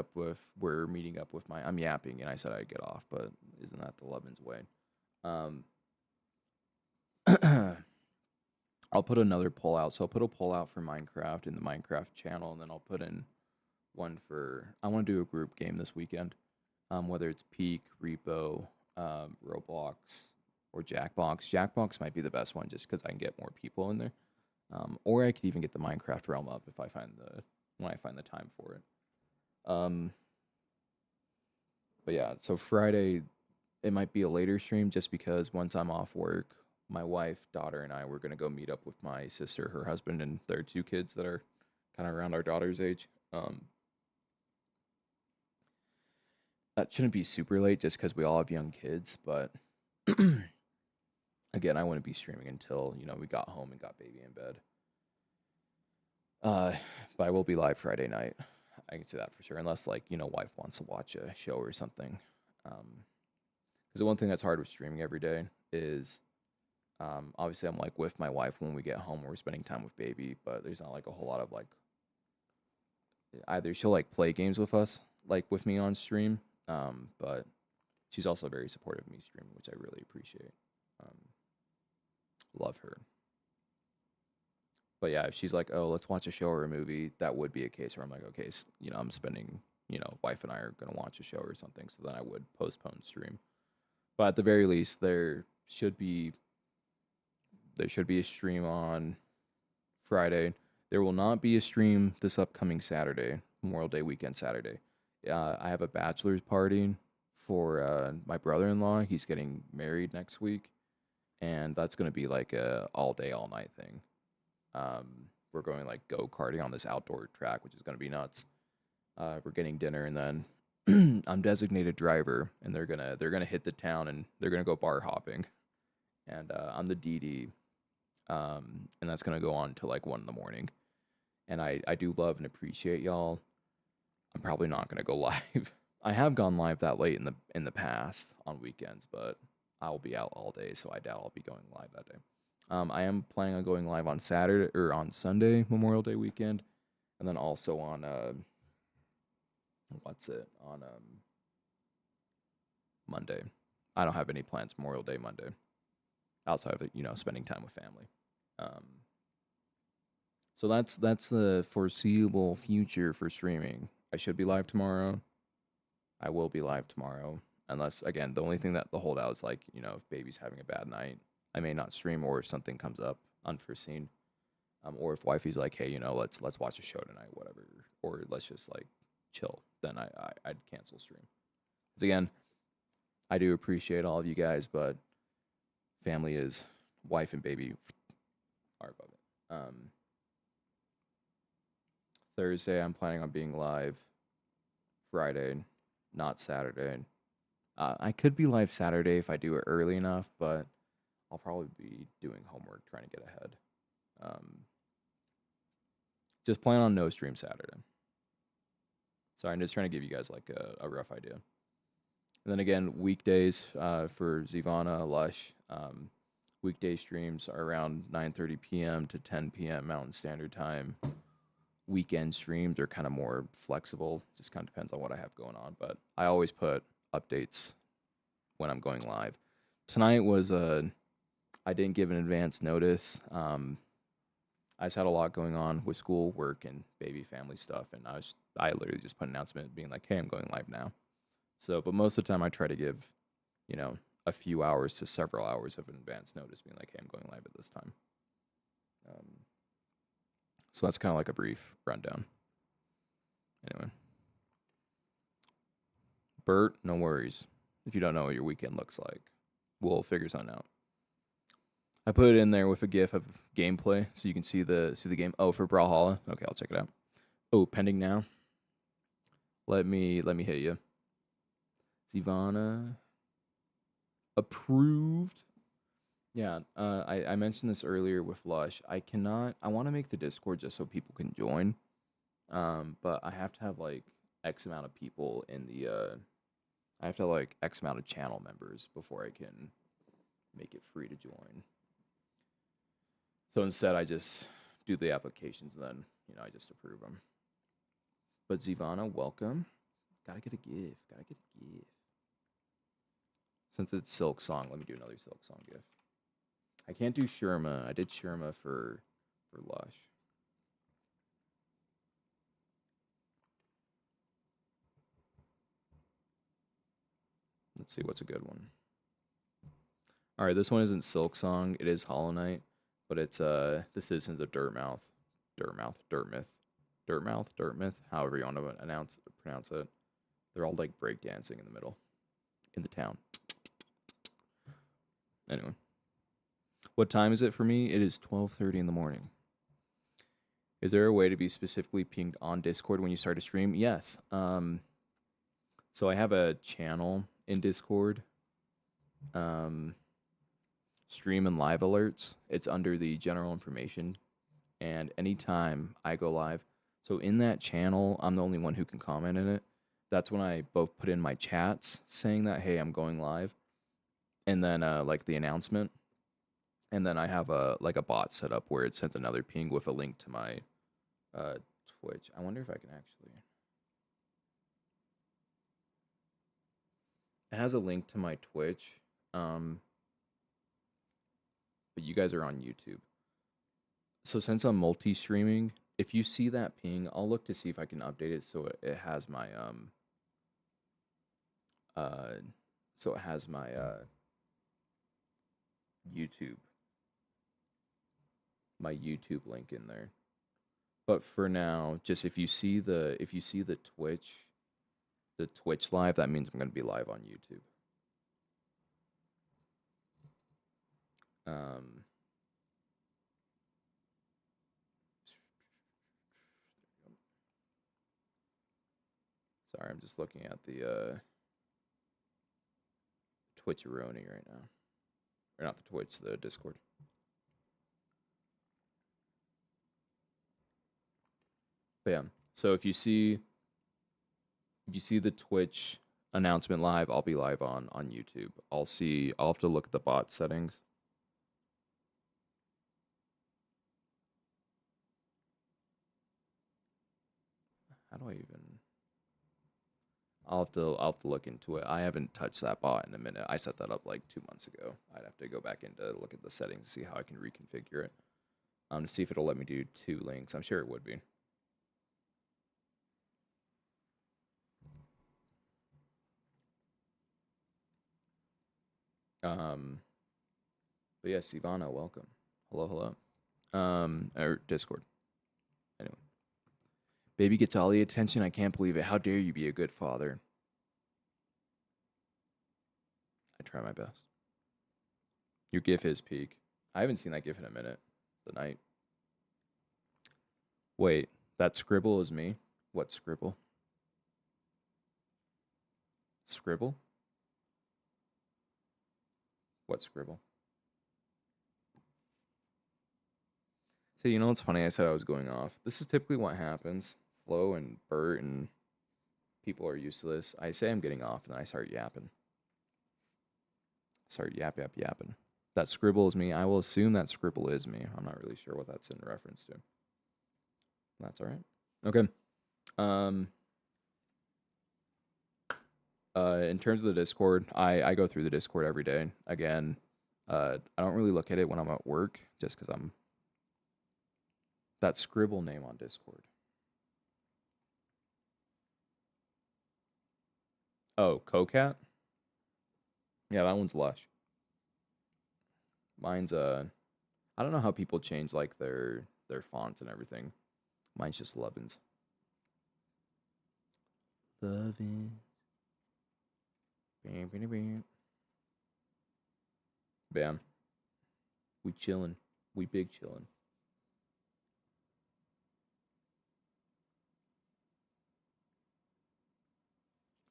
and I said I'd get off, but isn't that the Levin's way? I'll put another poll out. So I'll put a poll out for Minecraft in the Minecraft channel, and then I'll put in one for, I want to do a group game this weekend. Whether it's Peak, Repo, Roblox, or Jackbox. Jackbox might be the best one just because I can get more people in there. Or I could even get the Minecraft realm up if I find when I find the time for it. But yeah, so Friday, it might be a later stream just because once I'm off work, my wife, daughter, and I were going to go meet up with my sister, her husband, and their 2 kids that are kind of around our daughter's age. That shouldn't be super late just because we all have young kids, but again, I wouldn't be streaming until, we got home and got baby in bed. But I will be live Friday night. I can say that for sure, unless wife wants to watch a show or something. Because the one thing that's hard with streaming every day is, obviously I'm like with my wife when we get home, we're spending time with baby, but there's not like a whole lot of like, either she'll like play games with us, like with me on stream, but she's also very supportive of me streaming, which I really appreciate. Love her. But yeah, if she's like, oh, let's watch a show or a movie, that would be a case where I'm like, okay, I'm spending, wife and I are going to watch a show or something. So then I would postpone stream. But at the very least, they're should be there should be a stream on Friday. There will not be a stream this upcoming Saturday, Memorial Day weekend Saturday. I have a bachelor's party for my brother-in-law. He's getting married next week, and that's gonna be like a all day, all night thing. We're going like go-karting on this outdoor track, which is gonna be nuts. We're getting dinner, and then I'm designated driver, and they're gonna hit the town, and they're gonna go bar hopping, and I'm the DD, and that's gonna go on till like 1 in the morning. And I do love and appreciate y'all. I'm probably not gonna go live. I have gone live that late in the past on weekends, but I'll be out all day, so I doubt I'll be going live that day. I am planning on going live on Saturday or on Sunday, Memorial Day weekend, and then also on on Monday. I don't have any plans Memorial Day Monday outside of spending time with family. Um, so that's the foreseeable future for streaming. I should be live tomorrow. I will be live tomorrow, unless again the only thing that the holdout is like if baby's having a bad night, I may not stream, or if something comes up unforeseen, or if wifey's like, hey, let's watch a show tonight, whatever, or let's just like chill, then I'd cancel stream. Because again, I do appreciate all of you guys, but family is wife and baby are above it. Thursday, I'm planning on being live. Friday, not Saturday. I could be live Saturday if I do it early enough, but I'll probably be doing homework trying to get ahead. Just plan on no stream Saturday. Sorry, I'm just trying to give you guys like a rough idea. And then again, weekdays for Zivana, Lush, weekday streams are around 9:30 p.m. to 10 p.m. Mountain Standard Time. Weekend streams are kind of more flexible. Just kind of depends on what I have going on. But I always put updates when I'm going live. Tonight was I didn't give an advance notice. I just had a lot going on with school, work, and baby family stuff, and I literally just put an announcement being like, "Hey, I'm going live now." So, but most of the time, I try to give, a few hours to several hours of advance notice, being like, "Hey, I'm going live at this time." So that's kind of like a brief rundown. Anyway, Bert, no worries. If you don't know what your weekend looks like, we'll figure something out. I put it in there with a GIF of gameplay, so you can see the game. Oh, for Brawlhalla. Okay, I'll check it out. Oh, pending now. Let me hit you. Zivana approved. Yeah, I mentioned this earlier with Lush. I want to make the Discord just so people can join. But I have to have like X amount of people in the I have to have like X amount of channel members before I can make it free to join. So instead I just do the applications and then, I just approve them. But Zivana, welcome. Gotta get a gift. Since it's Silksong, let me do another Silksong gift. I can't do Sherma. I did Sherma for Lush. Let's see what's a good one. All right, this one isn't Silksong. It is Hollow Knight, but it's the Citizens of Dirtmouth, however you want to pronounce it. They're all like breakdancing in the middle, in the town. Anyway, what time is it for me? It is 12:30 in the morning. Is there a way to be specifically pinged on Discord when you start a stream? Yes. So I have a channel in Discord. Stream and live alerts. It's under the general information. And anytime I go live, so in that channel, I'm the only one who can comment in it. That's when I both put in my chats saying that, hey, I'm going live. And then like the announcement. And then I have a bot set up where it sends another ping with a link to my Twitch. I wonder if I can actually. It has a link to my Twitch. But you guys are on YouTube. So since I'm multi-streaming, if you see that ping, I'll look to see if I can update it so it has my YouTube, my YouTube link in there. But for now, just if you see the Twitch live, that means I'm gonna be live on YouTube. Sorry, I'm just looking at the Twitcheroni right now. Or not the Twitch, the Discord. But yeah, so if you see the Twitch announcement live, I'll be live on YouTube. I'll have to look at the bot settings. How do I even? I'll have to look into it. I haven't touched that bot in a minute. I set that up like 2 months ago. I'd have to go back in to look at the settings to see how I can reconfigure it. To see if it'll let me do 2 links. I'm sure it would be. But yeah, Sivana, welcome. Hello. Or Discord. Anyway. Baby gets all the attention. I can't believe it. How dare you be a good father? I try my best. Your GIF is peak. I haven't seen that GIF in a minute. The night. Wait, that scribble is me? What scribble? Scribble? What scribble? So you know what's funny? I said I was going off. This is typically what happens. Flo and Bert and people are used to this. I say I'm getting off, and then I start yapping. Yapping. That scribble is me. I will assume that scribble is me. I'm not really sure what that's in reference to. That's all right. Okay. In terms of the Discord, I go through the Discord every day. Again, I don't really look at it when I'm at work, just because I'm that scribble name on Discord. Oh, Cocat? Yeah, that one's Lush. Mine's I don't know how people change like their fonts and everything. Mine's just Lovins. Lovins. Bam. We chillin'. We big chillin'.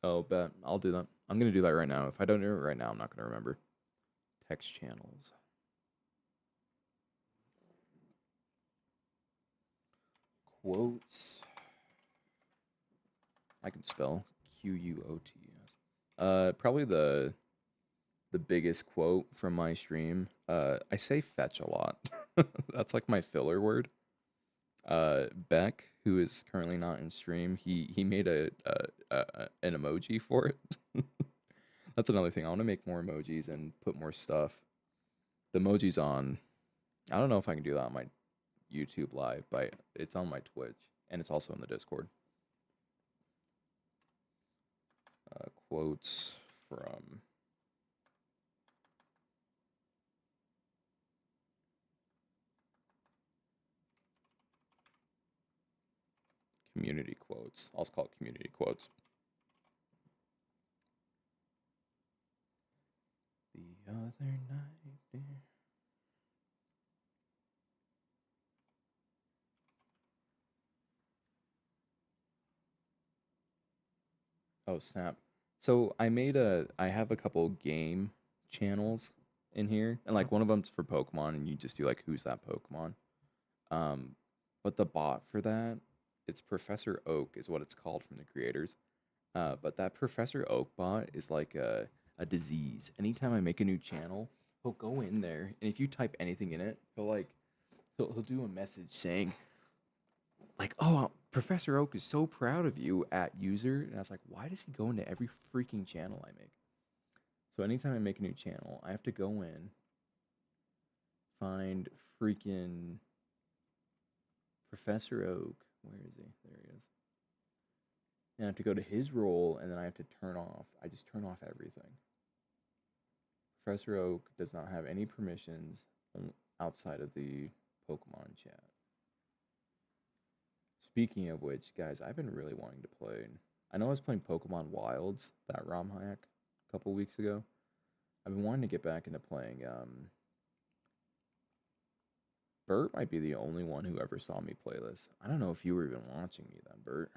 Oh, bet. I'll do that. I'm gonna do that right now. If I don't do it right now, I'm not gonna remember. Text channels. Quotes. I can spell Quotes. Probably the biggest quote from my stream. I say fetch a lot. That's like my filler word. Beck, who is currently not in stream, he made an emoji for it. That's another thing. I want to make more emojis and put more stuff. The emoji's on. I don't know if I can do that on my YouTube live, but it's on my Twitch and it's also in the Discord. Quotes from community quotes. I'll call it community quotes. The other night, dear. Oh snap! So I have a couple game channels in here, and like one of them's for Pokemon, and you just do like who's that Pokemon. But the bot for that, it's Professor Oak is what it's called from the creators. But that Professor Oak bot is like a disease. Anytime I make a new channel, he'll go in there, and if you type anything in it, he'll do a message saying, like, oh, Professor Oak is so proud of you at user. And I was like, why does he go into every freaking channel I make? So anytime I make a new channel, I have to go in, find freaking Professor Oak. Where is he? There he is. And I have to go to his role, and then I have to I just turn off everything. Professor Oak does not have any permissions outside of the Pokemon chat. Speaking of which, guys, I've been really wanting to play. I know I was playing Pokemon Wilds, that ROM hack, a couple weeks ago. I've been wanting to get back into playing. Bert might be the only one who ever saw me play this. I don't know if you were even watching me then, Bert.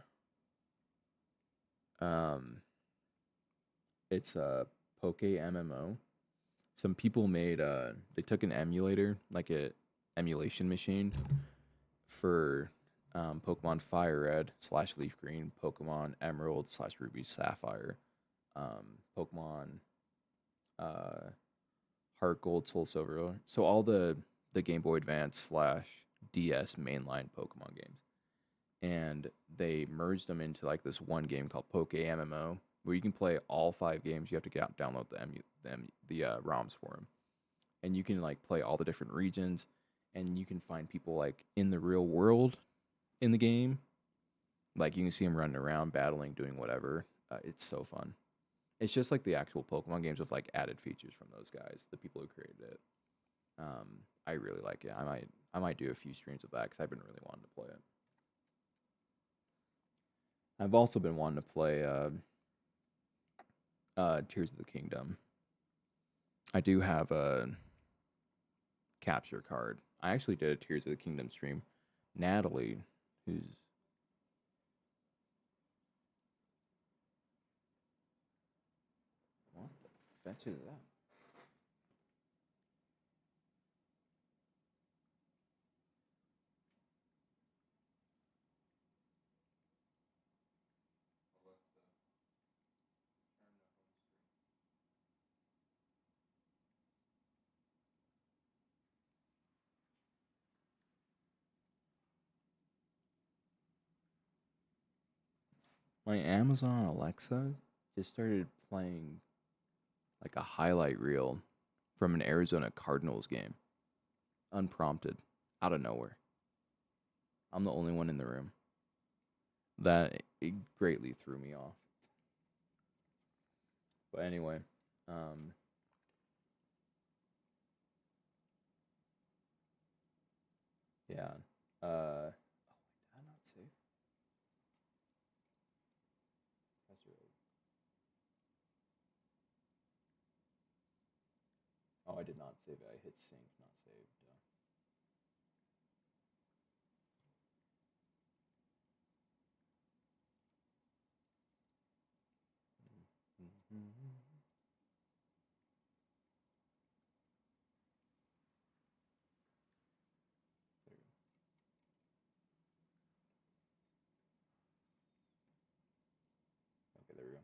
It's a Poke MMO. Some people made they took an emulator, like a emulation machine for Pokemon Fire Red / Leaf Green, Pokemon Emerald / Ruby Sapphire, Pokemon Heart Gold, Soul Silver. So all the Game Boy Advance / DS mainline Pokemon games, and they merged them into like this one game called Poke MMO, where you can play all 5 games. You have to download the ROMs for them, and you can like play all the different regions, and you can find people like in the real world in the game. Like you can see them running around, battling, doing whatever. It's so fun. It's just like the actual Pokemon games with like added features from those guys, the people who created it. I really like it. I might do a few streams of that because I've been really wanting to play it. I've also been wanting to play Tears of the Kingdom. I do have a capture card. I actually did a Tears of the Kingdom stream. Natalie, who's what the fetch is that? My Amazon Alexa just started playing like a highlight reel from an Arizona Cardinals game, unprompted, out of nowhere. I'm the only one in the room. That it greatly threw me off. But anyway, yeah. Oh, did I not save? That's right. Oh, I did not save it. I hit sync, not saved. There we go. Okay, there we go.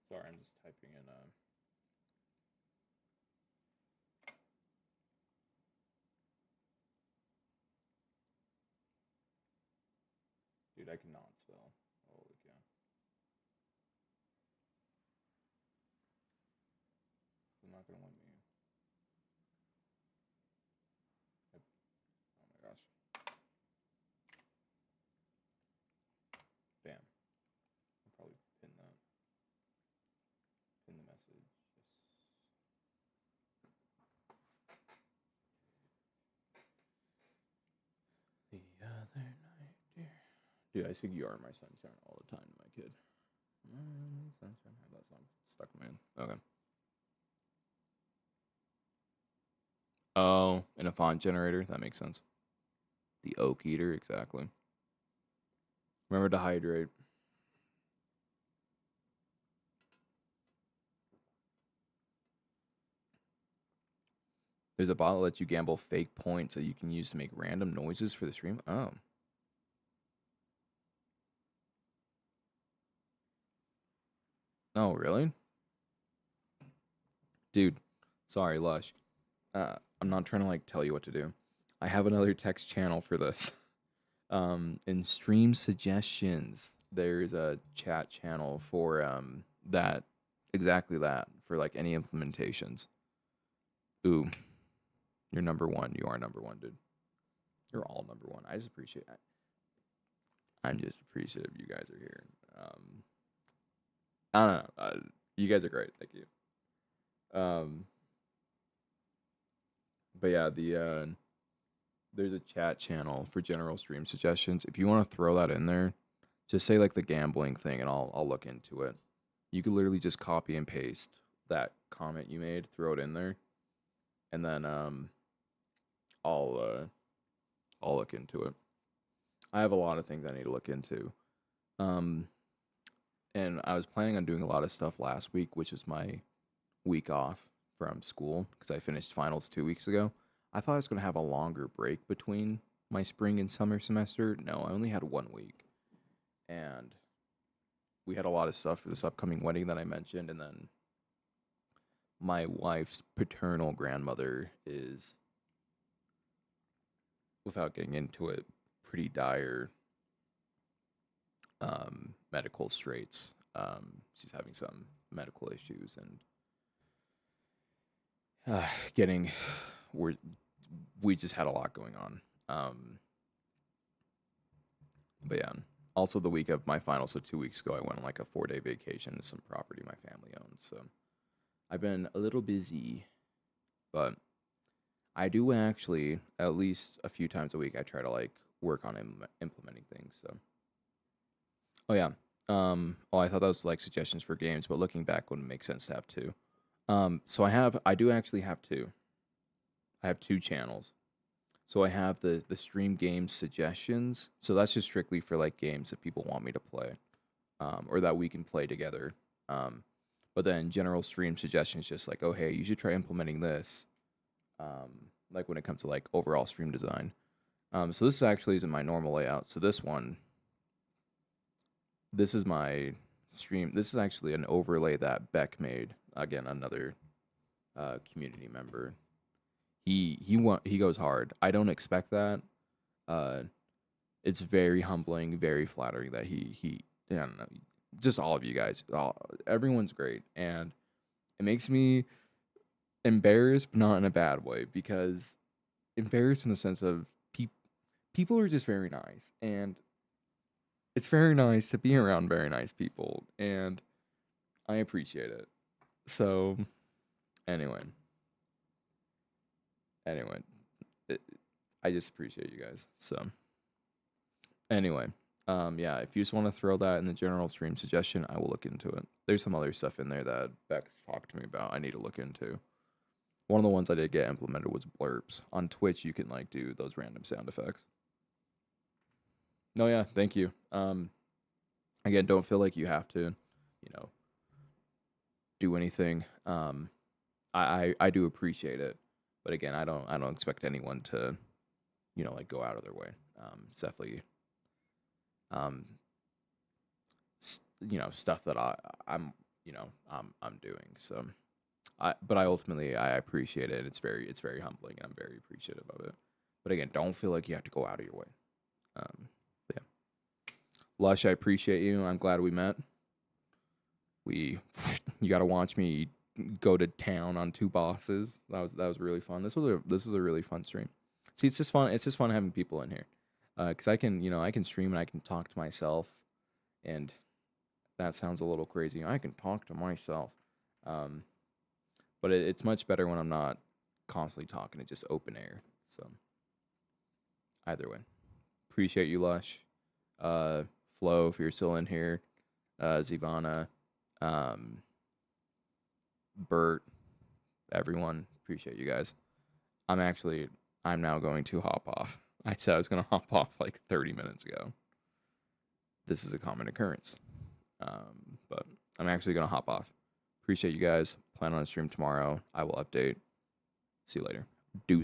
Sorry, I'm just typing in. Dude, I cannot spell. Holy cow. I'm not gonna win me. Oh my gosh. Damn. I'll probably pin that. Pin the message. Yes. The other night, dear. Dude, I sing "You Are My Sunshine" all the time to my kid. Sunshine. I have that song stuck in my head. Okay. Oh, and a font generator. That makes sense. The oak eater, exactly. Remember to hydrate. There's a bot that lets you gamble fake points that you can use to make random noises for the stream. Oh. Oh, really? Dude, sorry, Lush. I'm not trying to like tell you what to do. I have another text channel for this. In stream suggestions, there's a chat channel for that exactly that for like any implementations. Ooh, you're number one. You are number one, dude. You're all number one. I just appreciate it. I'm just appreciative you guys are here. I don't know. You guys are great. Thank you. Um, but yeah, there's a chat channel for general stream suggestions. If you want to throw that in there, just say like the gambling thing, and I'll look into it. You could literally just copy and paste that comment you made, throw it in there, and then I'll I'll look into it. I have a lot of things I need to look into. Um, and I was planning on doing a lot of stuff last week, which is my week off from school because I finished finals 2 weeks ago. I thought I was going to have a longer break between my spring and summer semester. No, I only had 1 week. And we had a lot of stuff for this upcoming wedding that I mentioned. And then my wife's paternal grandmother is, without getting into it, pretty dire medical straits. She's having some medical issues and getting we just had a lot going on. But yeah, also the week of my final, so 2 weeks ago, I went on like a 4-day vacation to some property my family owns. So I've been a little busy, but I do actually at least a few times a week. I try to like work on implementing things. So oh yeah, oh I thought that was like suggestions for games, but looking back, wouldn't make sense to have two. So I do actually have two. I have two channels. So I have the stream game suggestions. So that's just strictly for like games that people want me to play, or that we can play together. Um, but then general stream suggestions, just like, oh hey, you should try implementing this. Like when it comes to like overall stream design. So this actually isn't my normal layout. So this is my stream. This is actually an overlay that Beck made. Again, another community member. He goes hard. I don't expect that. Uh, it's very humbling, very flattering that I don't know, just all of you guys, everyone's great, and it makes me embarrassed, but not in a bad way, because embarrassed in the sense of people are just very nice, and it's very nice to be around very nice people, and I appreciate it. So anyway, anyway, it, I just appreciate you guys. So anyway, yeah, if you just want to throw that in the general stream suggestion, I will look into it. There's some other stuff in there that Beck's talked to me about. I need to look into. One of the ones I did get implemented was blurps. On Twitch, you can like do those random sound effects. No, yeah, thank you. Again, don't feel like you have to, you know, do anything. I do appreciate it, but again, I don't expect anyone to, like go out of their way. It's definitely, um, stuff that I'm doing. So but I ultimately I appreciate it. It's very humbling, and I'm very appreciative of it. But again, don't feel like you have to go out of your way. But yeah, Lush, I appreciate you. I'm glad we met. You got to watch me go to town on two bosses. That was really fun. This was a really fun stream. See, it's just fun. It's just fun having people in here, because I can stream and I can talk to myself, and that sounds a little crazy. I can talk to myself, but it's much better when I'm not constantly talking. It's just open air. So either way, appreciate you, Lush. Flo, if you're still in here, Zivana, Bert, everyone, appreciate you guys. I'm now going to hop off. I said I was going to hop off like 30 minutes ago. This is a common occurrence. But I'm actually going to hop off. Appreciate you guys. Plan on a stream tomorrow. I will update. See you later. Deuce.